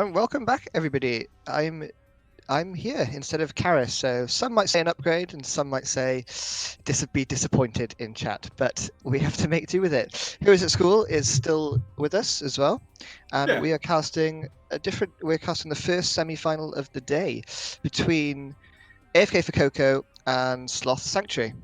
Welcome back, everybody. I'm here instead of Karis, so some might say an upgrade, and some might say be disappointed in chat. But we have to make do with it. Heroes at School is still with us as well, and Yeah. we are casting We're casting the first semi-final of the day between AFK for Coco and Sloth Sanctuary.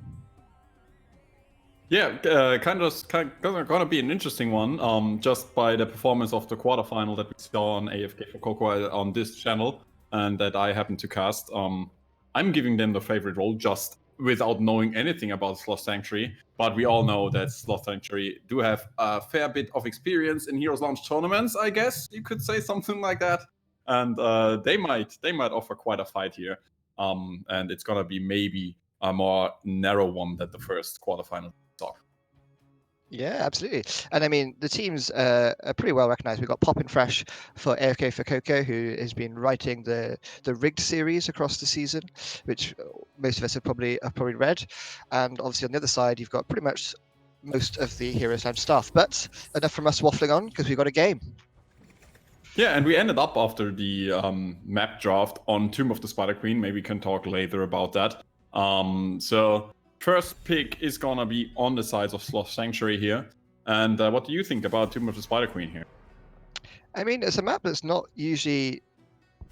Yeah, gonna be an interesting one. Just by the performance of the quarterfinal that we saw on AFK for Coco on this channel, and that I happen to cast. I'm giving them the favorite role just without knowing anything about Sloth Sanctuary. But we all know that Sloth Sanctuary do have a fair bit of experience in Heroes Launch tournaments. I guess you could say something like that, and they might offer quite a fight here. And it's gonna be maybe a more narrow one than the first quarterfinal. Yeah, absolutely. And I mean, the teams are pretty well recognized. We've got Poppin' Fresh for AFK for Coco, who has been writing the rigged series across the season, which most of us have probably read. And obviously on the other side, you've got pretty much most of the Heroes Lounge staff. But enough from us waffling on, because we've got a game. Yeah, and we ended up after the map draft on Tomb of the Spider Queen. Maybe we can talk later about that. So first pick is gonna be on the sides of Sloth Sanctuary here. And what do you think about Tomb of the Spider Queen here? I mean, it's a map that's not usually...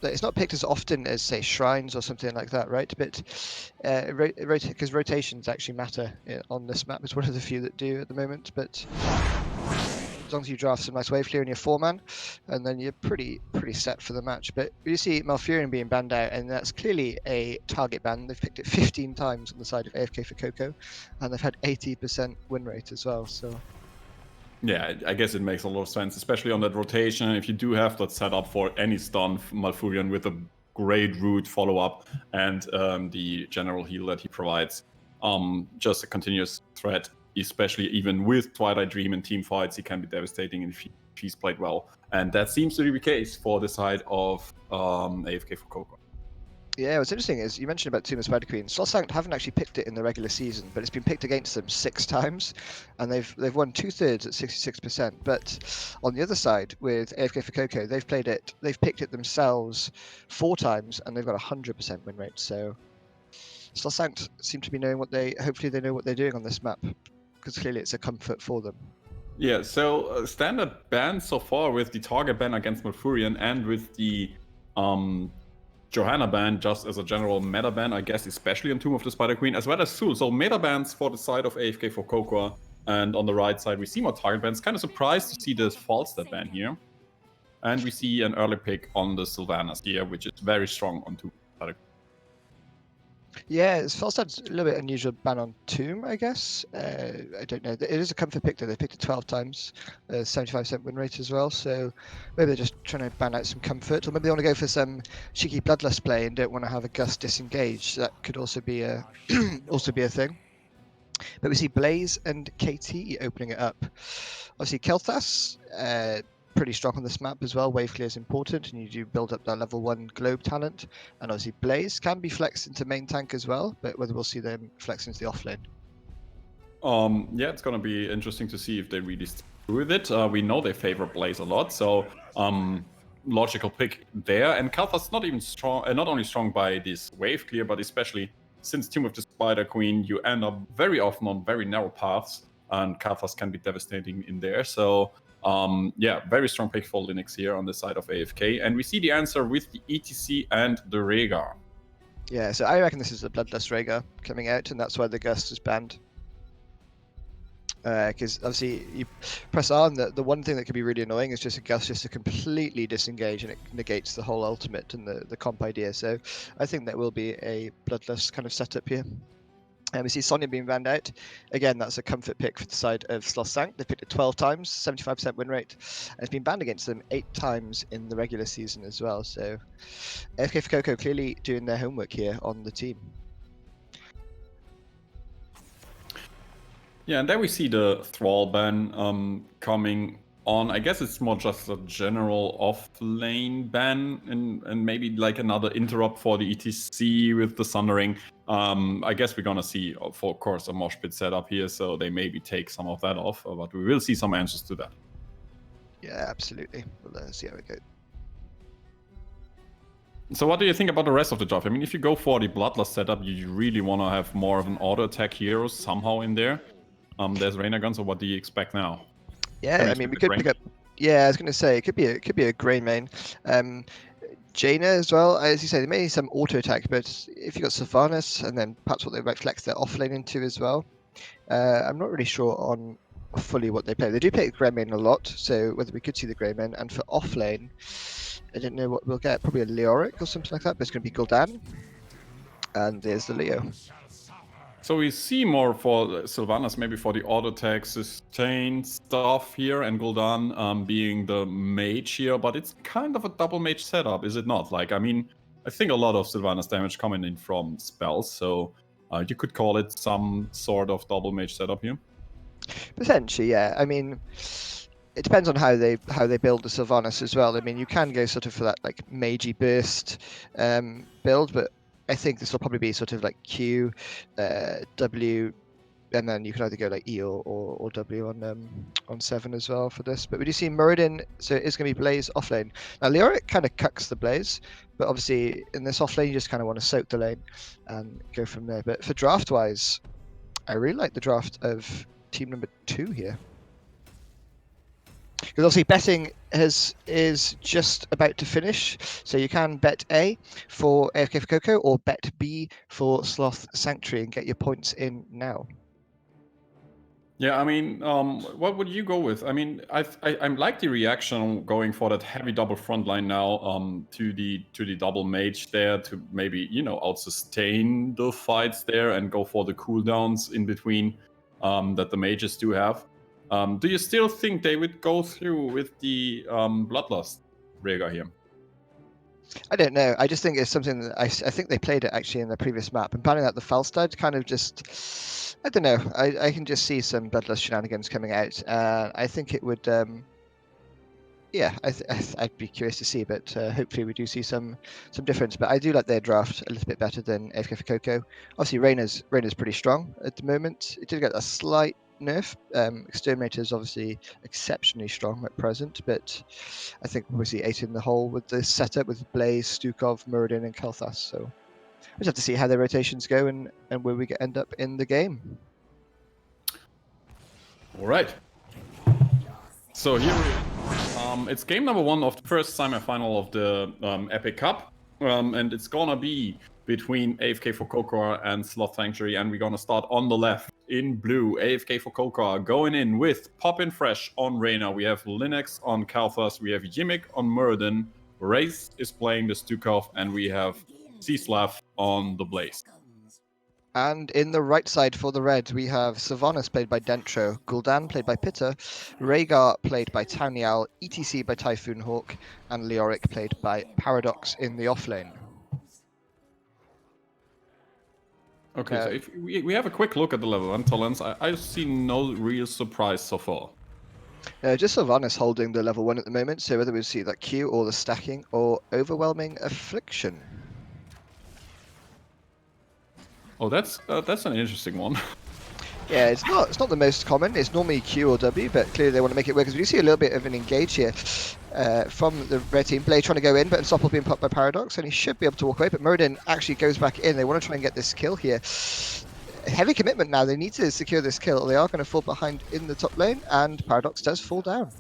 It's not picked as often as, say, Shrines or something like that, right? But because rotations actually matter on this map. It's one of the few that do at the moment. But as long as you draft some nice wave clear in your 4-man, and then you're pretty set for the match. But you see Malfurion being banned out, and that's clearly a target ban. They've picked it 15 times on the side of AFK for Coco, and they've had 80% win rate as well. So yeah, I guess it makes a lot of sense, especially on that rotation. If you do have that set up for any stun, Malfurion with a great root follow-up and the general heal that he provides, just a continuous threat, especially even with Twilight Dream and team fights, he can be devastating if he's played well. And that seems to be the case for the side of AFK for Coco. yeah, what's interesting is you mentioned about Tomb of Spider Queen. Sloth Sanctuary haven't actually picked it in the regular season, but it's been picked against them 6 times, and they've won 2/3 at 66%. But on the other side, with AFK for Coco, they've picked it themselves 4 times, and they've got a 100% win rate. So Sloth Sanctuary seem to be knowing hopefully they know what they're doing on this map, because clearly it's a comfort for them. Yeah, so standard ban so far with the target ban against Malfurion and with the Johanna ban just as a general meta ban, I guess, especially on Tomb of the Spider Queen, as well as Sul. So meta bans for the side of AFK for Coco, and on the right side we see more target bans. Kind of surprised to see this false step ban here. And we see an early pick on the Sylvanas here, which is very strong on Tomb of the Spider Queen. Yeah, it's Falstad's a little bit unusual ban on Tomb, I guess. I don't know. It is a comfort pick though. They picked it 12 times, 75% win rate as well. So maybe they're just trying to ban out some comfort, or maybe they want to go for some cheeky bloodlust play and don't want to have a Gust disengage. That could also be a thing. But we see Blaze and KT opening it up. Obviously, Kel'Thas, pretty strong on this map as well. Wave clear is important, and you do build up that level 1 globe talent. And obviously Blaze can be flexed into main tank as well, but whether we'll see them flex into the offlane. Yeah, it's gonna be interesting to see if they really stick with it. We know they favor Blaze a lot, so logical pick there. And Kalthas not even strong, not only strong by this wave clear, but especially since Tomb of the Spider Queen, you end up very often on very narrow paths, and Kalthas can be devastating in there. So yeah, very strong pick for Linux here on the side of AFK. And we see the answer with the ETC and the Rhaegar. Yeah, so I reckon this is the Bloodlust Rhaegar coming out, and that's why the Gust is banned. Because obviously you press on, the one thing that could be really annoying is just a Gust just to completely disengage, and it negates the whole ultimate and the comp idea. So I think that will be a Bloodlust kind of setup here. And we see Sonya being banned out. Again, that's a comfort pick for the side of Sloth Sank. They picked it 12 times, 75% win rate. And it's been banned against them 8 times in the regular season as well. So AFK for Coco clearly doing their homework here on the team. Yeah, and there we see the Thrall ban coming on. I guess it's more just a general off-lane ban and maybe like another interrupt for the ETC with the Sundering. I guess we're gonna see, of course, a mosh pit setup here, so they maybe take some of that off, but we will see some answers to that. Yeah, absolutely. We'll see how it goes. So what do you think about the rest of the draft? I mean, if you go for the Bloodlust setup, you really want to have more of an auto attack hero somehow in there. There's Rainer Gun, so what do you expect now? Yeah, I mean, we could pick up. Yeah, I was going to say it could be a grey main. Jaina as well, as you say, they may need some auto attack, but if you got Sylvanas and then perhaps what they might flex their offlane into as well. I'm not really sure on fully what they play. They do play grey main a lot, so whether we could see the grey main. And for offlane, I don't know what we'll get. Probably a Leoric or something like that, but it's going to be Gul'dan. And there's the Leo. So we see more for Sylvanas, maybe for the auto attack sustain stuff here, and Gul'dan being the mage here, but it's kind of a double mage setup, is it not? Like, I mean, I think a lot of Sylvanas damage coming in from spells, so you could call it some sort of double mage setup here. Potentially, yeah. I mean, it depends on how they build the Sylvanas as well. I mean, you can go sort of for that like magey burst build, but I think this will probably be sort of like Q, W, and then you can either go like E or W on 7 as well for this. But we do see Muradin, so it's going to be Blaze offlane. Now Leoric kind of cucks the Blaze, but obviously in this offlane you just kind of want to soak the lane and go from there. But for draft wise, I really like the draft of team number 2 here. Because obviously betting is just about to finish, so you can bet A for AFK for Coco or bet B for Sloth Sanctuary and get your points in now. Yeah, I mean, what would you go with? I mean, I like the reaction going for that heavy double front line now to the double mage there to maybe out sustain the fights there and go for the cooldowns in between that the mages do have. Do you still think they would go through with the Bloodlust Rhaegar here? I don't know. I just think it's something that I think they played it actually in the previous map, and banning out the Falstad kind of just, I don't know. I can just see some Bloodlust shenanigans coming out. I think it would. Yeah, I'd be curious to see, but hopefully we do see some difference. But I do like their draft a little bit better than AFK for Coco. Obviously, Reyna's pretty strong at the moment. It did get a slight nerf. Exterminator is obviously exceptionally strong at present, but I think we'll see 8 in the hole with this setup with Blaze, Stukov, Muradin, and Kel'Thas. So we just have to see how their rotations go and where we end up in the game. All right. So here it's game number 1 of the first semi-final of the Epic Cup, and it's gonna be between AFK for Coco and Sloth Sanctuary, and we're gonna start on the left in blue. AFK for Coco going in with Poppin' Fresh on Reyna. We have Linux on Kalthas, we have Yimmick on Muradin, Wraith is playing the Stukov, and we have Sloth on the Blaze. And in the right side for the Reds, we have Sylvanas played by Dentro, Gul'dan played by Pitta, Rhaegar played by Townial, ETC by Typhoon Hawk, and Leoric played by Paradox in the offlane. Okay, so if we have a quick look at the level 1 talents, I see no real surprise so far. Just Sylvanas holding the level 1 at the moment, so whether we see that Q or the stacking or overwhelming affliction. Oh, that's an interesting one. Yeah, it's not the most common. It's normally Q or W, but clearly they want to make it work. Because we do see a little bit of an engage here from the red team. Blade trying to go in, but Unstoppable being popped by Paradox, and he should be able to walk away. But Muradin actually goes back in. They want to try and get this kill here. Heavy commitment now. They need to secure this kill. They are going to fall behind in the top lane, and Paradox does fall down.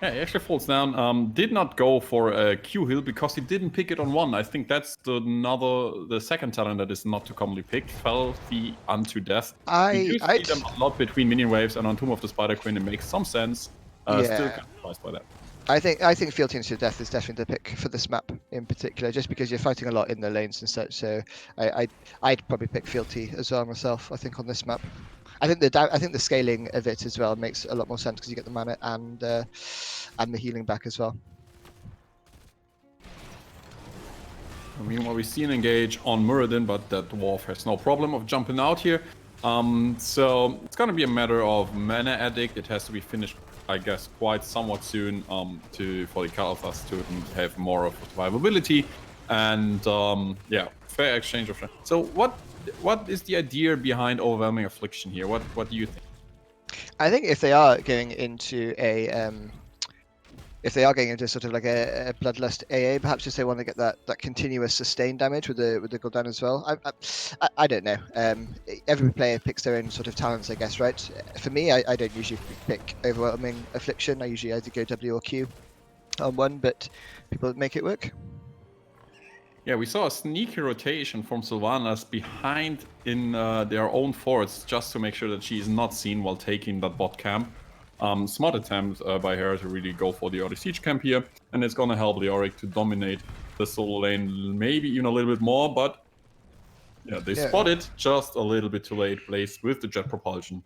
Yeah, he actually falls down. Did not go for a Q heal because he didn't pick it on 1. I think that's the second talent that is not too commonly picked. Fealty unto death. You do see them a lot between minion waves, and on Tomb of the Spider Queen it makes some sense. Still kind of surprised by that. I think Fealty unto death is definitely the pick for this map in particular, just because you're fighting a lot in the lanes and such. So I'd probably pick Fealty as well myself. I think on this map. I think the scaling of it as well makes a lot more sense because you get the mana and the healing back as well. Meanwhile, we see an engage on Muradin, but that dwarf has no problem of jumping out here. So it's gonna be a matter of mana addict. It has to be finished, I guess, quite somewhat soon for the Kalthas to have more of survivability. And yeah, fair exchange of. So what is the idea behind overwhelming affliction here? What do you think? I think if they are going into a if they are getting into sort of like a bloodlust AA, perhaps just they want to get that continuous sustained damage with the Gul'dan as well. I don't know. Every player picks their own sort of talents, I guess, right? For me, I don't usually pick overwhelming affliction. I usually either go W or Q on one, but people make it work. Yeah, we saw a sneaky rotation from Sylvanas behind in their own forts just to make sure that she is not seen while taking that bot camp. Smart attempt by her to really go for the early siege camp here, and it's gonna help Leoric to dominate the solo lane maybe even a little bit more, but yeah, they spot it just a little bit too late. Blaze with the jet propulsion,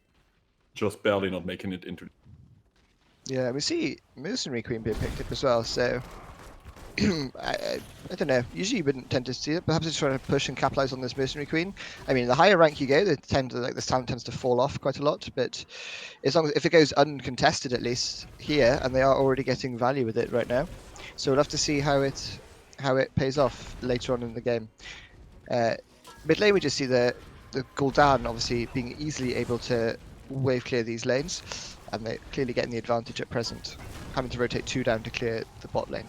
just barely not making it into. Yeah, we see Mercenary Queen being picked up as well, so I don't know. Usually you wouldn't tend to see it. Perhaps it's trying to push and capitalize on this Mercenary Queen. I mean, the higher rank you go, they tend to this talent tends to fall off quite a lot. But as long as if it goes uncontested at least here, and they are already getting value with it right now, so we'll have to see how it pays off later on in the game. Mid lane we just see the Gul'dan obviously being easily able to wave clear these lanes, and they're clearly getting the advantage at present, having to rotate 2 down to clear the bot lane.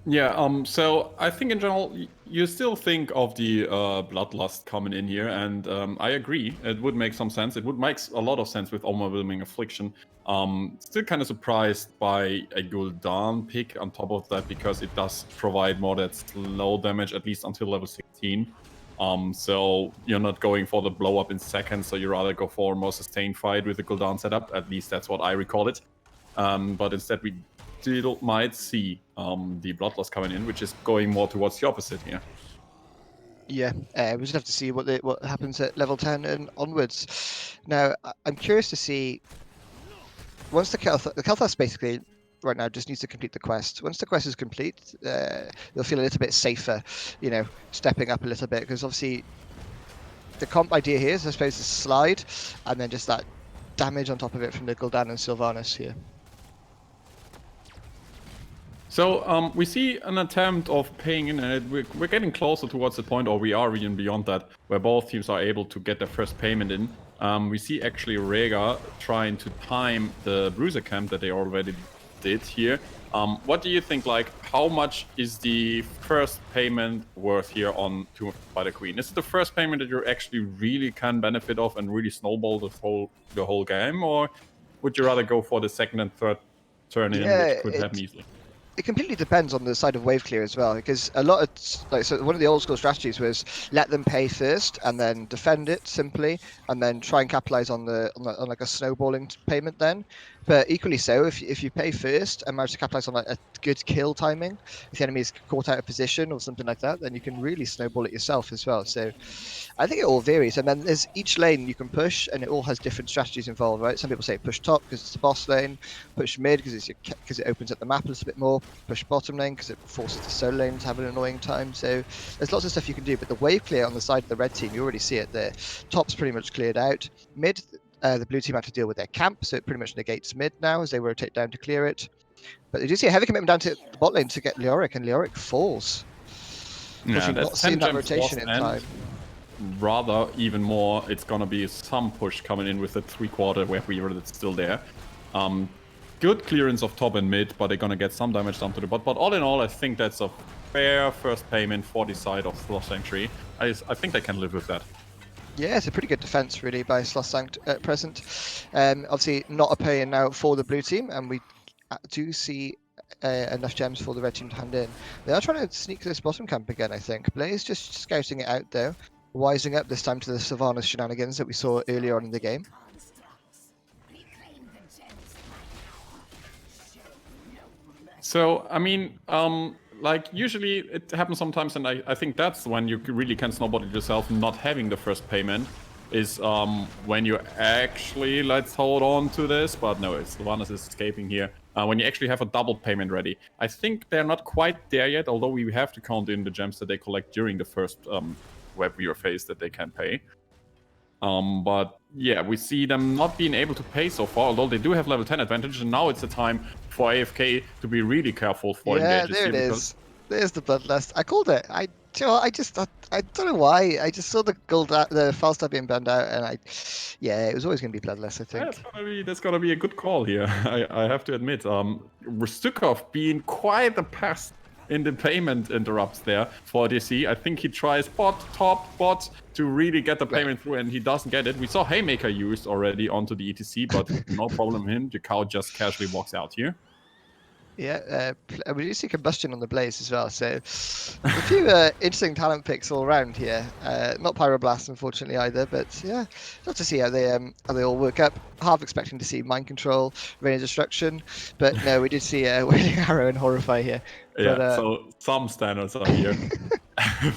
Yeah, so I think in general, you still think of the Bloodlust coming in here, and I agree, it would make some sense. It would make a lot of sense with Overwhelming Affliction. Still kind of surprised by a Gul'dan pick on top of that, because it does provide more that slow damage, at least until level 16. So you're not going for the blow up in seconds, so you rather go for a more sustained fight with the Gul'dan setup. At least that's what I recall it. But instead we still might see the Bloodlust coming in, which is going more towards the opposite here. Yeah, we just have to see what happens at level 10 and onwards. Now, I'm curious to see, once the Kel'Thas basically right now just needs to complete the quest. Once the quest is complete, they'll feel a little bit safer, you know, stepping up a little bit, because obviously the comp idea here is, I suppose, to slide, and then just that damage on top of it from the Gul'dan and Sylvanas here. So we see an attempt of paying in, and we're getting closer towards the point, or we are even beyond that, where both teams are able to get their first payment in. We see actually Rhaegar trying to time the Bruiser camp that they already did here. What do you think, like, how much is the first payment worth here on Tomb by the Queen? Is it the first payment that you actually really can benefit of and really snowball the whole game, or would you rather go for the second and third turn in, which could happen easily? It completely depends on the side of wave clear as well, because a lot of so one of the old school strategies was let them pay first and then defend it simply, and then try and capitalize on like a snowballing payment then. But equally so, if you pay first and manage to capitalize on like a good kill timing, if the enemy is caught out of position or something like that, then you can really snowball it yourself as well. So I think it all varies, and then there's each lane you can push, and it all has different strategies involved, right? Some people say push top because it's the boss lane, push mid because it opens up the map a little bit more, push bottom lane because it forces the solo lane to have an annoying time. So there's lots of stuff you can do, but the wave clear on the side of the red team, you already see it there. Top's pretty much cleared out. Mid, the blue team have to deal with their camp, so it pretty much negates mid now as they rotate down to clear it. But they do see a heavy commitment down to the bot lane to get Leoric, and Leoric falls. Yeah, that's not seen that rotation in time. Rather, even more, it's gonna be some push coming in with the 3/4 wave weaver that's still there. Good clearance of top and mid, but they're gonna get some damage down to the bot. But all in all, I think that's a fair first payment for the side of Sloth Sanctuary. I think they can live with that. Yeah, it's a pretty good defense really by Sloth Sanct at present. Obviously not a pay in now for the blue team, and we do see enough gems for the red team to hand in. They are trying to sneak this bottom camp again, I think. Blaze just scouting it out though, wising up this time to the Sylvanas shenanigans that we saw earlier on in the game. So, I mean, like, usually it happens sometimes, and I think that's when you really can snowball it yourself, not having the first payment, is when you actually, let's hold on to this, but no, Sylvanas is escaping here. When you actually have a double payment ready. I think they're not quite there yet, although we have to count in the gems that they collect during the first web viewer phase that they can pay. But yeah, we see them not being able to pay so far, although they do have level 10 advantage, and now it's the time for AFK to be really careful for engagers. Yeah, there it is. There's the bloodlust. I called it. I don't know why. I just saw the the Falstaff being burned out, and yeah, it was always going to be bloodless. I think. That's gonna be a good call here. I have to admit. Rustukov being quite a pest in the payment interrupts there for DC. I think he tries top bot to really get the payment through, and he doesn't get it. We saw Haymaker used already onto the ETC, but no problem him. Jakao just casually walks out here. Yeah, we do see combustion on the blaze as well. So a few interesting talent picks all around here. Not Pyroblast, unfortunately, either. But yeah, love to see how they all work up. Half expecting to see Mind Control, Rain of Destruction, but no, we did see Wailing Arrow and Horrify here. Yeah, But, so some standards are here.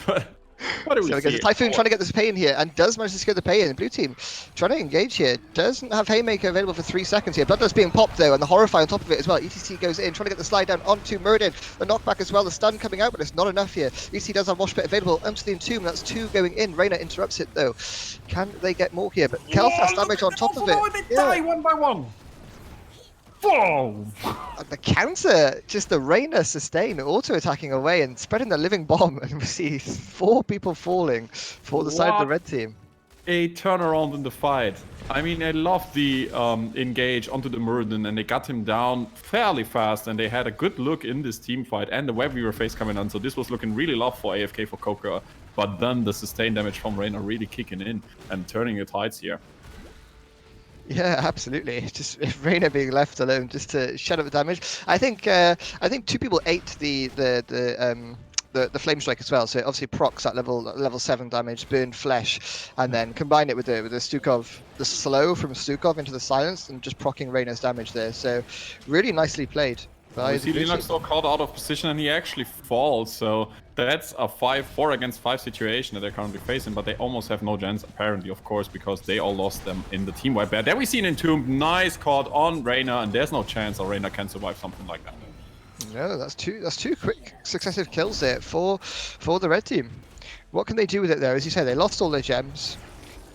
But what do we see? It's Typhoon trying to get this pay in here, and does manage to secure the pay in. The blue team trying to engage here. Doesn't have Haymaker available for 3 seconds here. Bloodlust being popped though, and the Horrify on top of it as well. ETC goes in, trying to get the slide down onto Muradin. The knockback as well, the stun coming out, but it's not enough here. ETC does have Wash Pit available onto the Entomb. That's 2 going in. Reyna interrupts it though. Can they get more here? But Kelf has damage on top of it. They die one by one. Whoa! And the counter, just the Reyna sustain, auto-attacking away and spreading the living bomb, and we see 4 people falling for the side of the red team. A turnaround in the fight. I mean, I love the engage onto the Muradin, and they got him down fairly fast, and they had a good look in this team fight, and the web weaver phase coming on, so this was looking really rough for AFK for Coca, but then the sustain damage from Reyna really kicking in and turning the tides here. Yeah, absolutely. Just if Reyna being left alone just to shut up the damage. I think 2 people ate the flame strike as well. So it obviously procs at level 7 damage, burned flesh, and then combine it with the Stukov, the slow from Stukov into the silence, and just proccing Reyna's damage there. So really nicely played. We see Linux still caught out of position, and he actually falls, so that's a 4 against 5 situation that they're currently facing, but they almost have no chance, apparently, of course, because they all lost them in the team wipe. There we see an Entomb, nice caught on Reyna, and there's no chance that Reyna can survive something like that. No, that's two quick successive kills there for the red team. What can they do with it though? As you say, they lost all their gems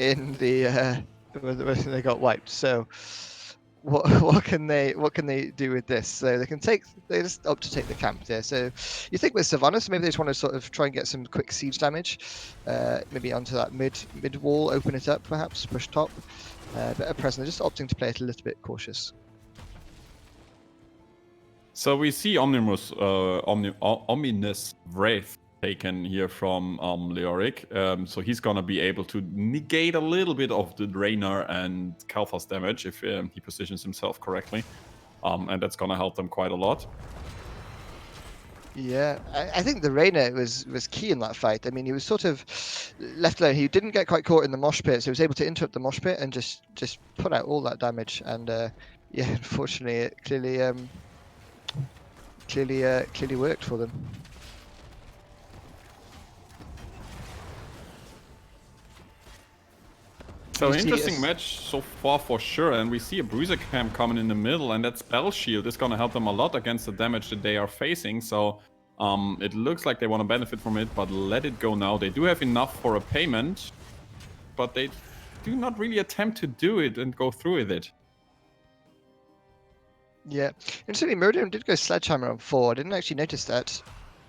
in the when they got wiped. So what can they do with this? So they just opt to take the camp there. So you think with Sylvanas, maybe they just want to sort of try and get some quick siege damage, maybe onto that mid wall, open it up perhaps, push top. But at present they're just opting to play it a little bit cautious. So we see Ominous Wraith taken here from Leoric. So he's gonna be able to negate a little bit of the Reyna and Kalthas damage if he positions himself correctly. And that's gonna help them quite a lot. Yeah, I think the Reyna was key in that fight. I mean, he was sort of left alone. He didn't get quite caught in the mosh pit, so he was able to interrupt the mosh pit and just put out all that damage. And yeah, unfortunately, it clearly worked for them. So interesting match so far for sure, and we see a Bruiser Camp coming in the middle, and that Spell Shield is going to help them a lot against the damage that they are facing, so it looks like they want to benefit from it, but let it go now. They do have enough for a payment, but they do not really attempt to do it and go through with it. Yeah, interestingly, Muradin did go Sledgehammer on 4. I didn't actually notice that.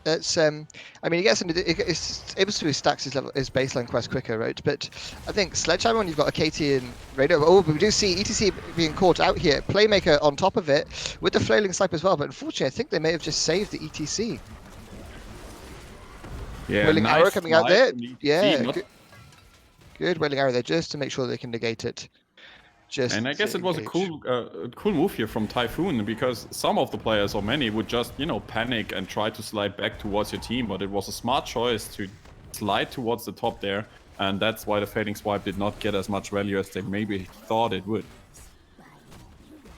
That's I mean, he gets it's able to stacks his baseline quest quicker, right? But I think Sledgehammer when you've got a KT and Radar. Oh, but we do see ETC being caught out here. Playmaker on top of it with the flailing snipe as well. But unfortunately, I think they may have just saved the ETC. Yeah, Wailing nice Arrow coming out there. Yeah, good Wailing Arrow there just to make sure they can negate it. And I guess it was a cool move here from Typhoon, because some of the players, or many, would just, you know, panic and try to slide back towards your team, but it was a smart choice to slide towards the top there, and that's why the Fading Swipe did not get as much value as they maybe thought it would.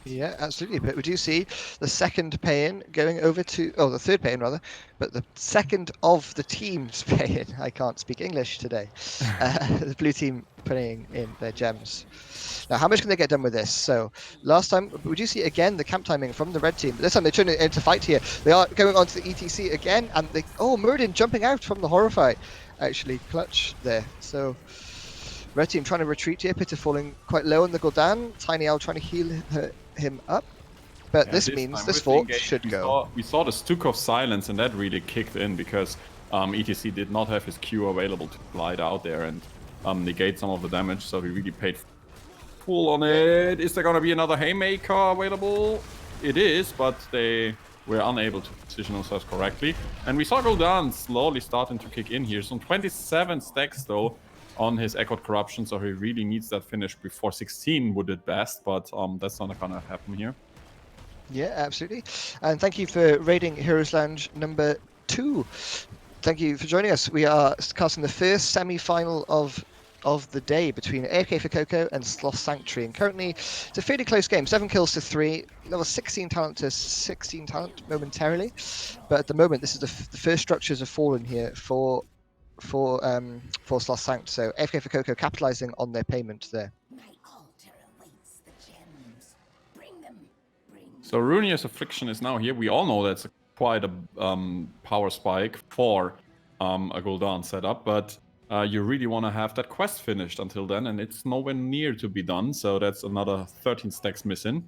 Yeah, absolutely. But we do see the second pay-in going over to... Oh, the third pay-in, rather. But the second of the team's pay-in. I can't speak English today. The blue team putting in their gems. Now, how much can they get done with this? So, last time, we do see, again, the camp timing from the red team. But this time, they're turning it into fight here. They are going on to the ETC again. And they... Oh, Muradin jumping out from the Horrify. Actually, clutch there. So... Red team trying to retreat here. Pitta falling quite low on the Gul'dan. Tiny Owl trying to heal him up. But Yeah, this means time this with the fort engage, should go. We saw the Stuk of Silence, and that really kicked in because ETC did not have his Q available to glide out there and negate some of the damage, so he really paid full on it. Is there gonna be another Haymaker available? It is, but they were unable to position themselves correctly. And we saw Gul'dan slowly starting to kick in here. Some 27 stacks though on his Echoed Corruption, so he really needs that finish before 16 would at best, but that's not gonna happen here. Yeah, absolutely. And thank you for raiding Heroes Lounge number 2. Thank you for joining us. We are casting the first semi-final of the day between AFK for Coco and Sloth Sanctuary. And currently, it's a fairly close game. 7 kills to 3, level 16 talent to 16 talent momentarily. But at the moment, this is the first structures have fallen here for Sloth Sanct. So AFK for Coco capitalizing on their payment there. So Ruinia's Affliction is now here. We all know that's quite a power spike for a Gul'dan setup, but you really want to have that quest finished until then, and it's nowhere near to be done, so that's another 13 stacks missing.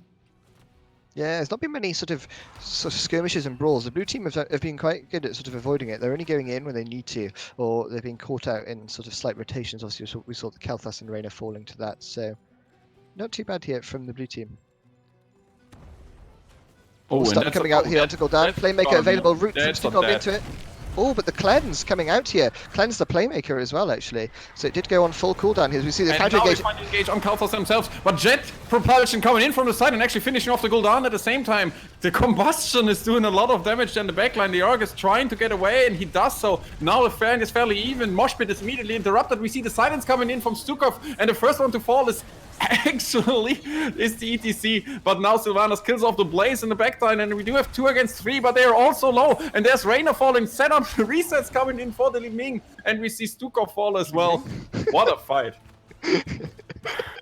Yeah, there's not been many sort of skirmishes and brawls. The blue team have been quite good at sort of avoiding it. They're only going in when they need to, or they've been caught out in sort of slight rotations. Obviously, we saw the Kel'Thas and Reyna falling to that, so not too bad here from the blue team. Oh, and coming out here onto Gul'dan. Playmaker available, root from Stukov into it. Oh, but the cleanse coming out here. Cleanse the playmaker as well, actually. So it did go on full cooldown here. We see the counter engage. Engage on Kel'Thas themselves, but Jet propulsion coming in from the side and actually finishing off the Gul'dan at the same time. The combustion is doing a lot of damage in the backline. The Org is trying to get away, and he does so. Now the fairing is fairly even. Moshpit is immediately interrupted. We see the silence coming in from Stukov, and the first one to fall is actually is the ETC, but now Sylvanas kills off the Blaze in the backline, and we do have 2 against 3, but they are also low, and there's Reyna falling, set up resets coming in for the Li Ming, and we see Stukov fall as well. What a fight.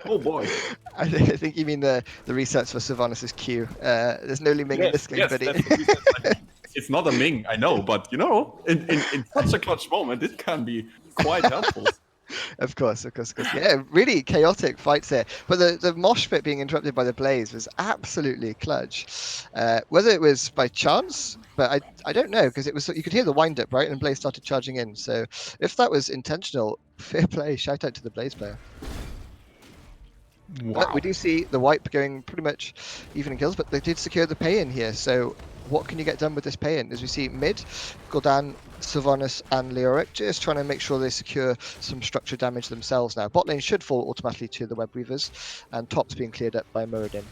Oh boy. I think you mean the resets for Sylvanas' Q. There's no Li Ming in this game, buddy. It's not a Ming, I know, but you know, in such a clutch moment, it can be quite helpful. Of course. Yeah, really chaotic fights there. But the mosh pit being interrupted by the Blaze was absolutely clutch. Whether it was by chance, but I don't know, because it was, you could hear the wind up, right? And Blaze started charging in. So if that was intentional, fair play. Shout out to the Blaze player. Wow. But we do see the wipe going pretty much even in kills, but they did secure the pay-in here. So what can you get done with this pay-in? As we see mid, Gul'dan, Sylvanas and Leoric just trying to make sure they secure some structure damage themselves now. Bot lane should fall automatically to the Web Weavers, and top's being cleared up by Muradin.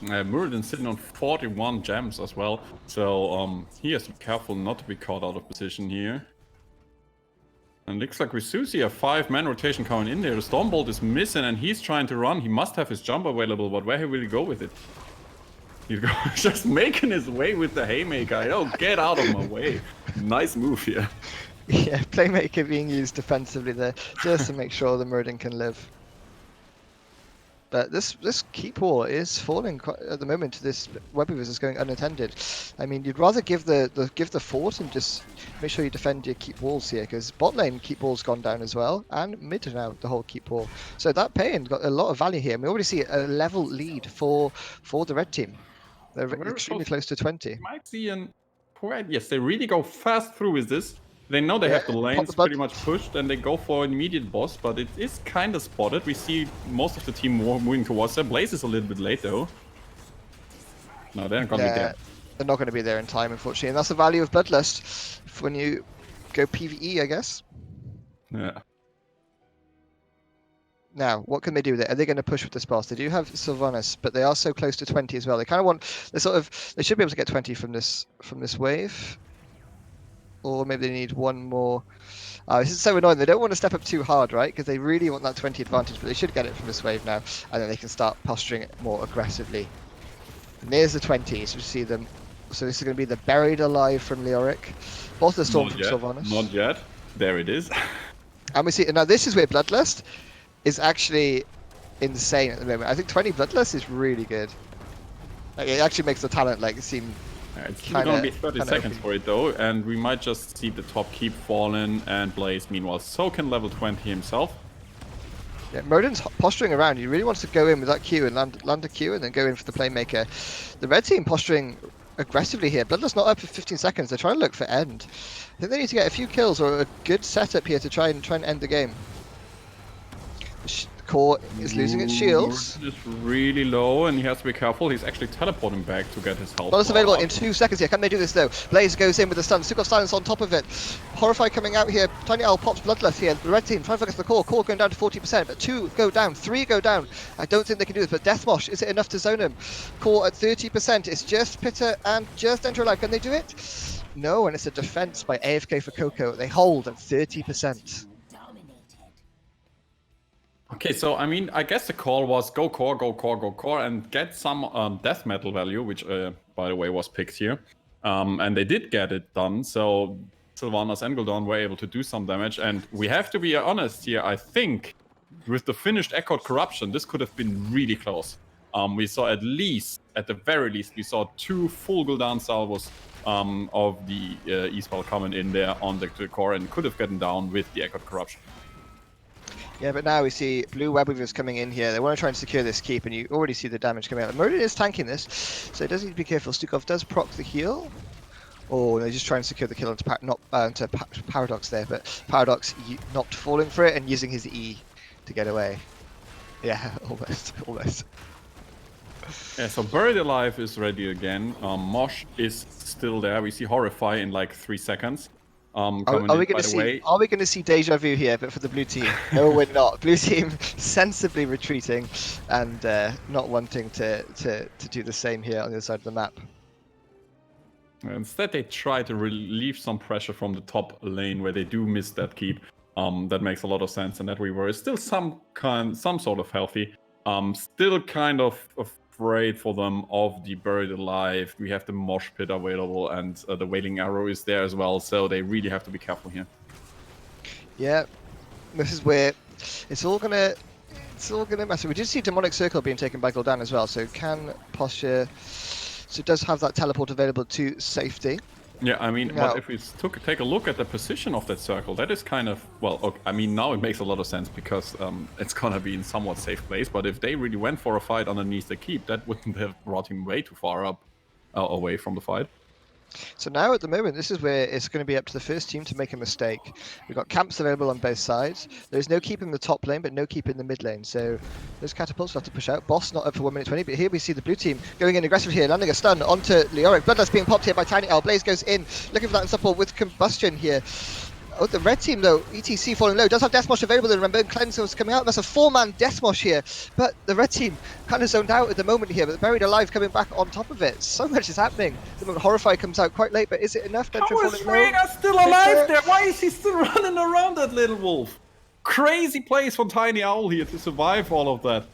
Muradin sitting on 41 gems as well, so he has to be careful not to be caught out of position here. And looks like with Susie a 5-man rotation coming in there. The Stormbolt is missing and he's trying to run. He must have his jump available, but where will he go with it? He's just making his way with the Haymaker. Oh, get out of my way. Nice move here. Yeah, Playmaker being used defensively there, just to make sure the Muradin can live. But this keep wall is falling quite, at the moment. This Web Weavers is going unattended. I mean, you'd rather give the fort and just make sure you defend your keep walls here, because bot lane keep wall's gone down as well, and mid now the whole keep wall. So that pay-in got a lot of value here. And we already see a level lead for the red team. They're extremely close to 20. Might see an yes, they really go fast through with this. They know they have the lanes pretty much pushed, and they go for an immediate boss, but it is kind of spotted. We see most of the team moving towards them. Blaze is a little bit late, though. No, they're not going to be there. They're not going to be there in time, unfortunately. And that's the value of Bloodlust when you go PvE, I guess. Yeah. Now, what can they do with it? Are they going to push with this boss? They do have Sylvanas, but they are so close to 20 as well. They kind of want... They should be able to get 20 from this wave. Or maybe they need one more. This is so annoying. They don't want to step up too hard, right? Because they really want that 20 advantage, but they should get it from this wave now. And then they can start posturing it more aggressively. And there's the 20s. We see them. So this is going to be the Buried Alive from Leoric. Both the Storm from Sylvanas. Not yet. There it is. And we see... Now this is where Bloodlust is actually insane at the moment. I think 20 Bloodlust is really good. Like, it actually makes the talent seem... It's going to be 30 seconds for it though, and we might just see the top keep fallen, and Blaze meanwhile so can level 20 himself. Yeah, Murden's posturing around. He really wants to go in with that Q and land a Q and then go in for the playmaker. The red team posturing aggressively here. Bloodlust not up for 15 seconds. They're trying to look for end. I think they need to get a few kills or a good setup here to try and end the game. Core is losing its shields. Just really low, and he has to be careful. He's actually teleporting back to get his health. Bloodlust available in 2 seconds here. Can they do this though? Blaze goes in with the stun. Still got silence on top of it. Horrify coming out here. Tiny Owl pops Bloodlust here. The red team trying to focus the core. Core going down to 40%, but 2 go down, 3 go down. I don't think they can do this, but Deathmosh, is it enough to zone him? Core at 30%. It's just Pitter and just Enter Alive. Can they do it? No, and it's a defense by AFK for Coco. They hold at 30%. Okay, so I mean, I guess the call was go core, and get some death metal value, which, by the way, was picked here. And they did get it done, so Sylvanas and Gul'dan were able to do some damage. And we have to be honest here, I think, with the finished Echoed Corruption, this could have been really close. We saw at the very least, we saw 2 full Gul'dan salvos of the E-spell coming in there on the core and could have gotten down with the Echoed Corruption. Yeah, but now we see Blue Web Weavers coming in here. They want to try and secure this keep, and you already see the damage coming out. Murden is tanking this, so he does need to be careful. Stukov does proc the heal. Oh, they just try and secure the kill onto Paradox there, but Paradox not falling for it and using his E to get away. Yeah, almost. Yeah, so Buried Alive is ready again. Mosh is still there. We see Horrify in like 3 seconds. Are we going to see deja vu here, but for the blue team? No, we're not. Blue team sensibly retreating and not wanting to do the same here on the other side of the map. Instead, they try to relieve some pressure from the top lane where they do miss that keep. That makes a lot of sense, and that Weaver is still some sort of healthy. Still kind of afraid for them of the Buried Alive. We have the Mosh Pit available, and the Wailing Arrow is there as well, so they really have to be careful here. Yeah, this is where it's all gonna matter. We did see Demonic Circle being taken by Gul'dan as well, so can posture. So it does have that teleport available to safety. Yeah, I mean, but if we take a look at the position of that circle, that is kind of, well, okay, I mean, now it makes a lot of sense because it's gonna be in somewhat safe place, but if they really went for a fight underneath the keep, that wouldn't have brought him way too far up, away from the fight. So now at the moment, this is where it's going to be up to the first team to make a mistake. We've got camps available on both sides. There's no keep in the top lane, but no keep in the mid lane. So those catapults will have to push out. Boss not up for 1 minute 20, but here we see the blue team going in aggressive here, landing a stun onto Leoric. Bloodlust being popped here by Tiny Owl. Blaze goes in, looking for that support with combustion here. Oh, the red team though, ETC falling low, does have Deathmosh available, remember, and Cleanser's coming out. That's a 4-man Deathmosh here, but the red team kind of zoned out at the moment here, but Buried Alive coming back on top of it. So much is happening. The moment Horrify comes out quite late, but is it enough? How is Rhaegar still alive there? Why is he still running around that little wolf? Crazy place for Tiny Owl here to survive all of that.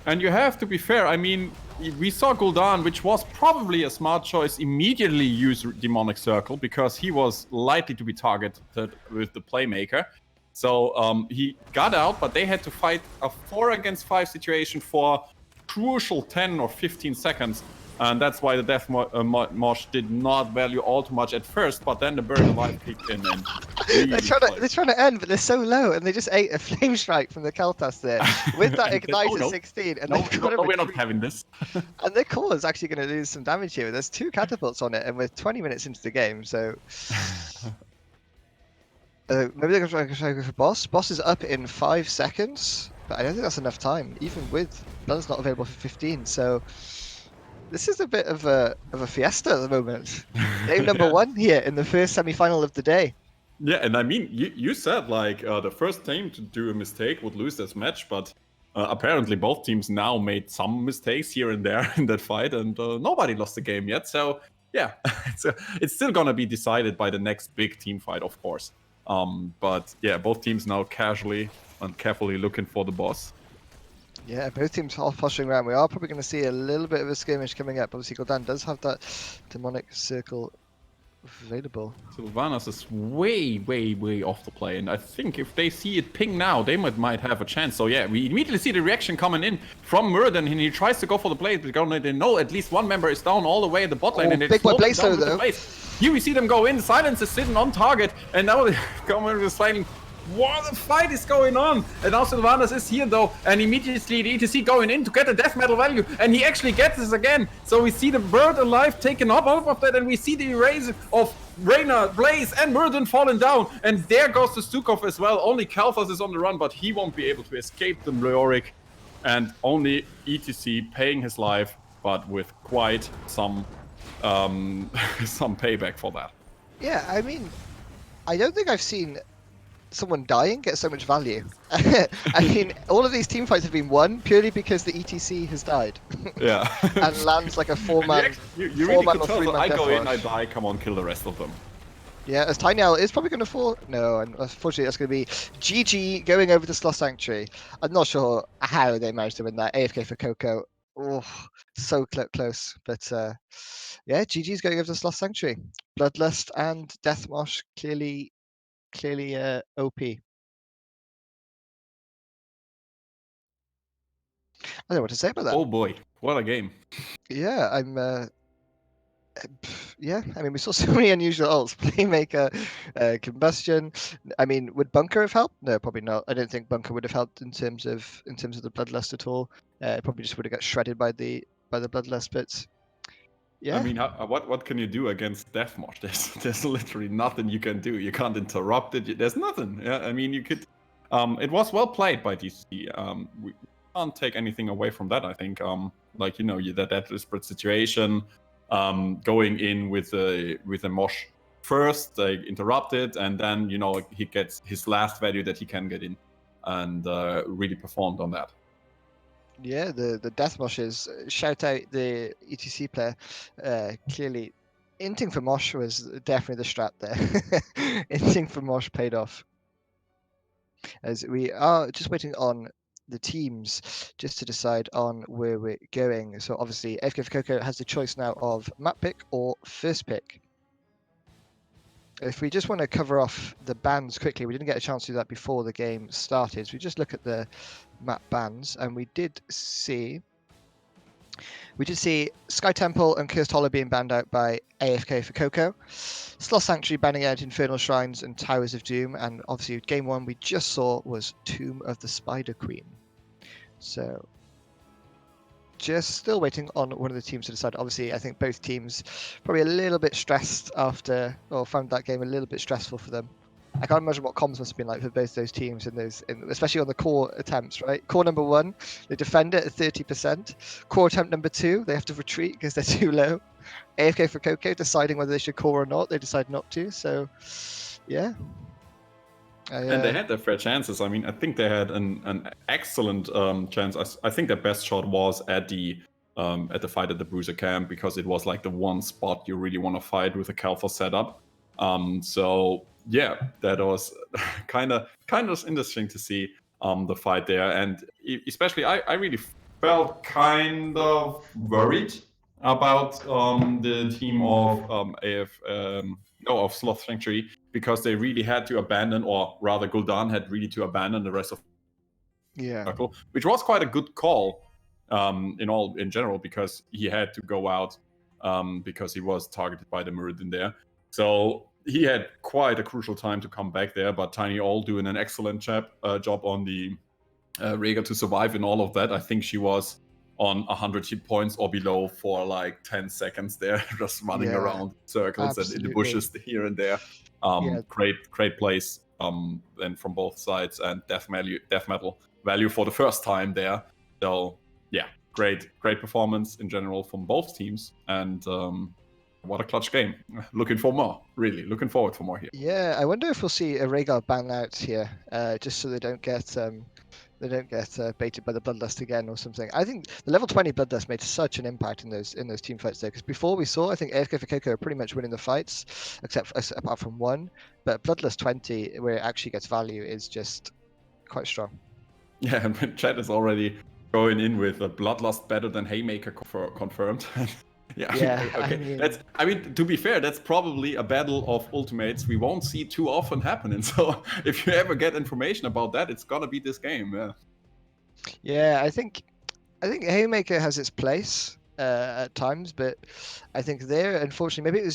And you have to be fair, I mean, we saw Gul'dan, which was probably a smart choice, immediately use Demonic Circle because he was likely to be targeted with the Playmaker. So he got out, but they had to fight a 4 against 5 situation for crucial 10 or 15 seconds. And that's why the Death Mosh did not value all too much at first, but then the Buried Alive kicked in and really they're trying to end, but they're so low, and they just ate a Flame Strike from the Kel'Thas there with that Ignite at 16. And we're not having this. And their core is actually going to lose some damage here. There's 2 catapults on it, and we're 20 minutes into the game, so maybe they're going to try to go for Boss. Boss is up in 5 seconds, but I don't think that's enough time, even with Blood's not available for 15. So this is a bit of a fiesta at the moment. Game number 1 here in the first semi-final of the day. Yeah, and I mean, you said like the first team to do a mistake would lose this match, but apparently both teams now made some mistakes here and there in that fight, and nobody lost the game yet. So yeah, it's still gonna be decided by the next big team fight, of course. But yeah, both teams now casually and carefully looking for the boss. Yeah, both teams are pushing around. We are probably going to see a little bit of a skirmish coming up. Obviously, Gul'dan does have that Demonic Circle available. Sylvanas is way off the play, and I think if they see it ping now, they might have a chance. So yeah, we immediately see the reaction coming in from Murden, and he tries to go for the play, but they know at least one member is down all the way at the bot lane, and big boy Blaze though. Here we see them go in, Silence is sitting on target, and now the Commander is fighting What the fight is going on? And now Sylvanas is here though, and immediately the ETC going in to get a death metal value, and he actually gets this again. So we see the bird alive taken up off of that, and we see the erase of Reyna, Blaze, and Murden falling down. And there goes the Stukov as well. Only Kalthas is on the run, but he won't be able to escape the Leoric. And only ETC paying his life, but with quite some some payback for that. Yeah, I mean, I don't think I've seen someone dying get so much value. I mean, all of these team fights have been won purely because the ETC has died. Yeah. And lands like a four-man, you really four-man could or tell that three-man I death go in, I rush. die, come on, kill the rest of them. Yeah, as Tiny Owl is probably going to fall. No, and unfortunately that's going to be GG going over to Sloth Sanctuary. I'm not sure how they managed to win that. AFK for Coco. Oh, so close. But yeah, GG's going over to Sloth Sanctuary. Bloodlust and Deathmosh clearly OP. I don't know what to say about that. Oh boy, what a game. Yeah, I'm. Yeah, I mean, we saw so many unusual ults. Playmaker, combustion. I mean, would Bunker have helped? No, probably not. I don't think Bunker would have helped in terms of the Bloodlust at all. It probably just would have got shredded by the Bloodlust. But yeah, I mean, what can you do against Deathmosh? There's literally nothing you can do. You can't interrupt it. There's nothing. Yeah, I mean, you could. It was well played by DC. We can't take anything away from that. I think. Like that desperate situation. Going in with a Mosh first, they interrupt it, and then he gets his last value that he can get in, and really performed on that. yeah, the Deathmoshes. Shout out the ETC player. Clearly, inting for Mosh was definitely the strat there. Inting for Mosh paid off. As we are just waiting on the teams just to decide on where we're going. So obviously AFK for Coco has the choice now of map pick or first pick. If we just want to cover off the bans quickly, we didn't get a chance to do that before the game started. So we just look at the map bans, and we did see Sky Temple and Cursed Hollow being banned out by AFK for Coco. Sloth Sanctuary banning out Infernal Shrines and Towers of Doom, and obviously game one we just saw was Tomb of the Spider Queen. So just still waiting on one of the teams to decide. Obviously, I think both teams probably a little bit stressed after, or found that game a little bit stressful for them. I can't imagine what comms must have been like for both those teams especially on the core attempts, right? Core number one, they defend it at 30%. Core attempt number two, they have to retreat because they're too low. AFK for Coco deciding whether they should core or not. They decide not to. So, yeah. And they had their fair chances. I mean, I think they had an excellent chance. I think their best shot was at the fight at the Bruiser camp, because it was like the one spot you really want to fight with a Kalthor setup. So yeah, that was kind of interesting to see the fight there, and especially I really felt kind of worried about the team of of Sloth Sanctuary, because they really had to abandon, or rather Gul'dan had really to abandon the rest of Yeah. Circle, which was quite a good call in general, because he had to go out because he was targeted by the Muradin there. So he had quite a crucial time to come back there, but Tiny Owl doing an excellent job on the Rhaegar to survive in all of that. I think she was on 100 hit points or below for like 10 seconons there, just running around circles and in the bushes here and there. Great plays and from both sides, and death metal value for the first time there. So yeah, great performance in general from both teams, and what a clutch game. Looking for more, really looking forward for more here. Yeah, I wonder if we'll see a Rhaegar ban out here, just so they don't get baited by the Bloodlust again or something. I think the level 20 Bloodlust made such an impact in those team fights there, because before we saw, I think AFK for Coco are pretty much winning the fights, apart from one. But Bloodlust 20, where it actually gets value, is just quite strong. Yeah, and chat is already going in with a Bloodlust better than Haymaker confirmed. Yeah. Okay. I mean, to be fair, that's probably a battle of ultimates we won't see too often happening. So if you ever get information about that, it's gonna be this game. Yeah. Yeah, I think Haymaker has its place at times, but I think there, unfortunately, maybe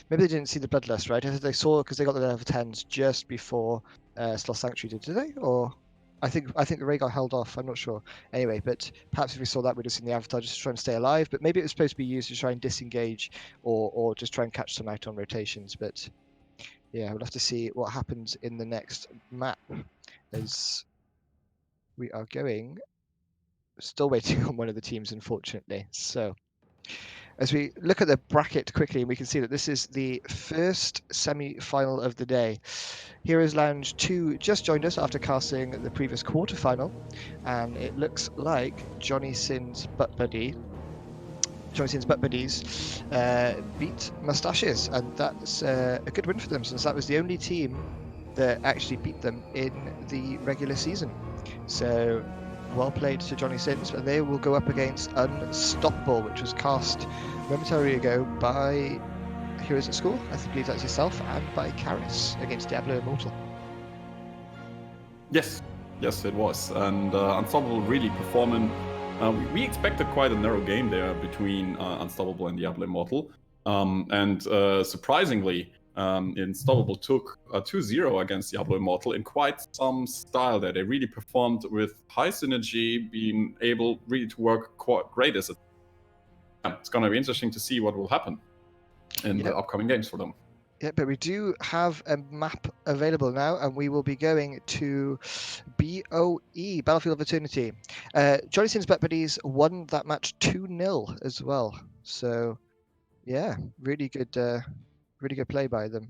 they didn't see the Bloodlust, right? I think they saw, because they got the level 10s just before Sloth Sanctuary did they? Or I think the Rhaegar held off. I'm not sure. Anyway, but perhaps if we saw that, we'd have seen the Avatar just trying to stay alive. But maybe it was supposed to be used to try and disengage, or just try and catch some out on rotations. But yeah, we'll have to see what happens in the next map, as we are going. Still waiting on one of the teams, unfortunately. So as we look at the bracket quickly, we can see that this is the first semi-final of the day. Heroes Lounge 2 just joined us after casting the previous quarter-final, and it looks like Johnny Sin's Butt Buddies beat Mustaches, and that's a good win for them, since that was the only team that actually beat them in the regular season. So well played to Johnny Sins, and they will go up against Unstoppable, which was cast momentarily ago by Heroes at School, I believe that's yourself, and by Karis against Diablo Immortal. Yes, it was, and Unstoppable really performing. We expected quite a narrow game there between Unstoppable and Diablo Immortal, and surprisingly, Unstoppable took a 2-0 against Diablo Immortal in quite some style there. They really performed with high synergy, being able really to work quite great as a team. It's going to be interesting to see what will happen in the upcoming games for them. Yeah, but we do have a map available now, and we will be going to BOE, Battlefield of Eternity. Johnny Sin's Butt Buddies won that match 2-0 as well. So, yeah, really good play by them.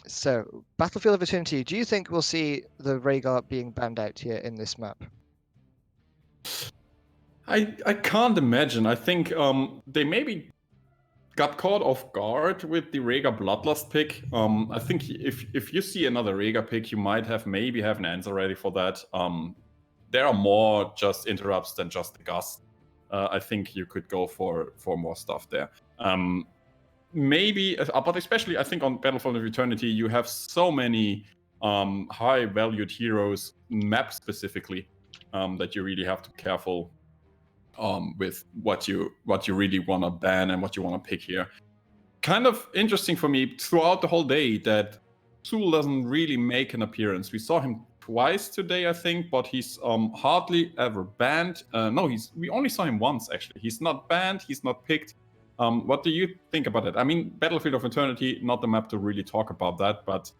So, Battlefield of Eternity, do you think we'll see the Rhaegar being banned out here in this map? I can't imagine. I think they maybe got caught off guard with the Rhaegar Bloodlust pick. I think if you see another Rhaegar pick, you might maybe have an answer ready for that. There are more just interrupts than just the Gust. I think you could go for more stuff there. Maybe, but especially I think on Battlefield of Eternity, you have so many high valued heroes, map specifically, that you really have to be careful with what you really want to ban and what you want to pick here. Kind of interesting for me throughout the whole day that Zul doesn't really make an appearance. We saw him twice today, I think, but he's hardly ever banned. No, we only saw him once actually. He's not banned. He's not picked. What do you think about it? I mean, Battlefield of Eternity, not the map to really talk about that, but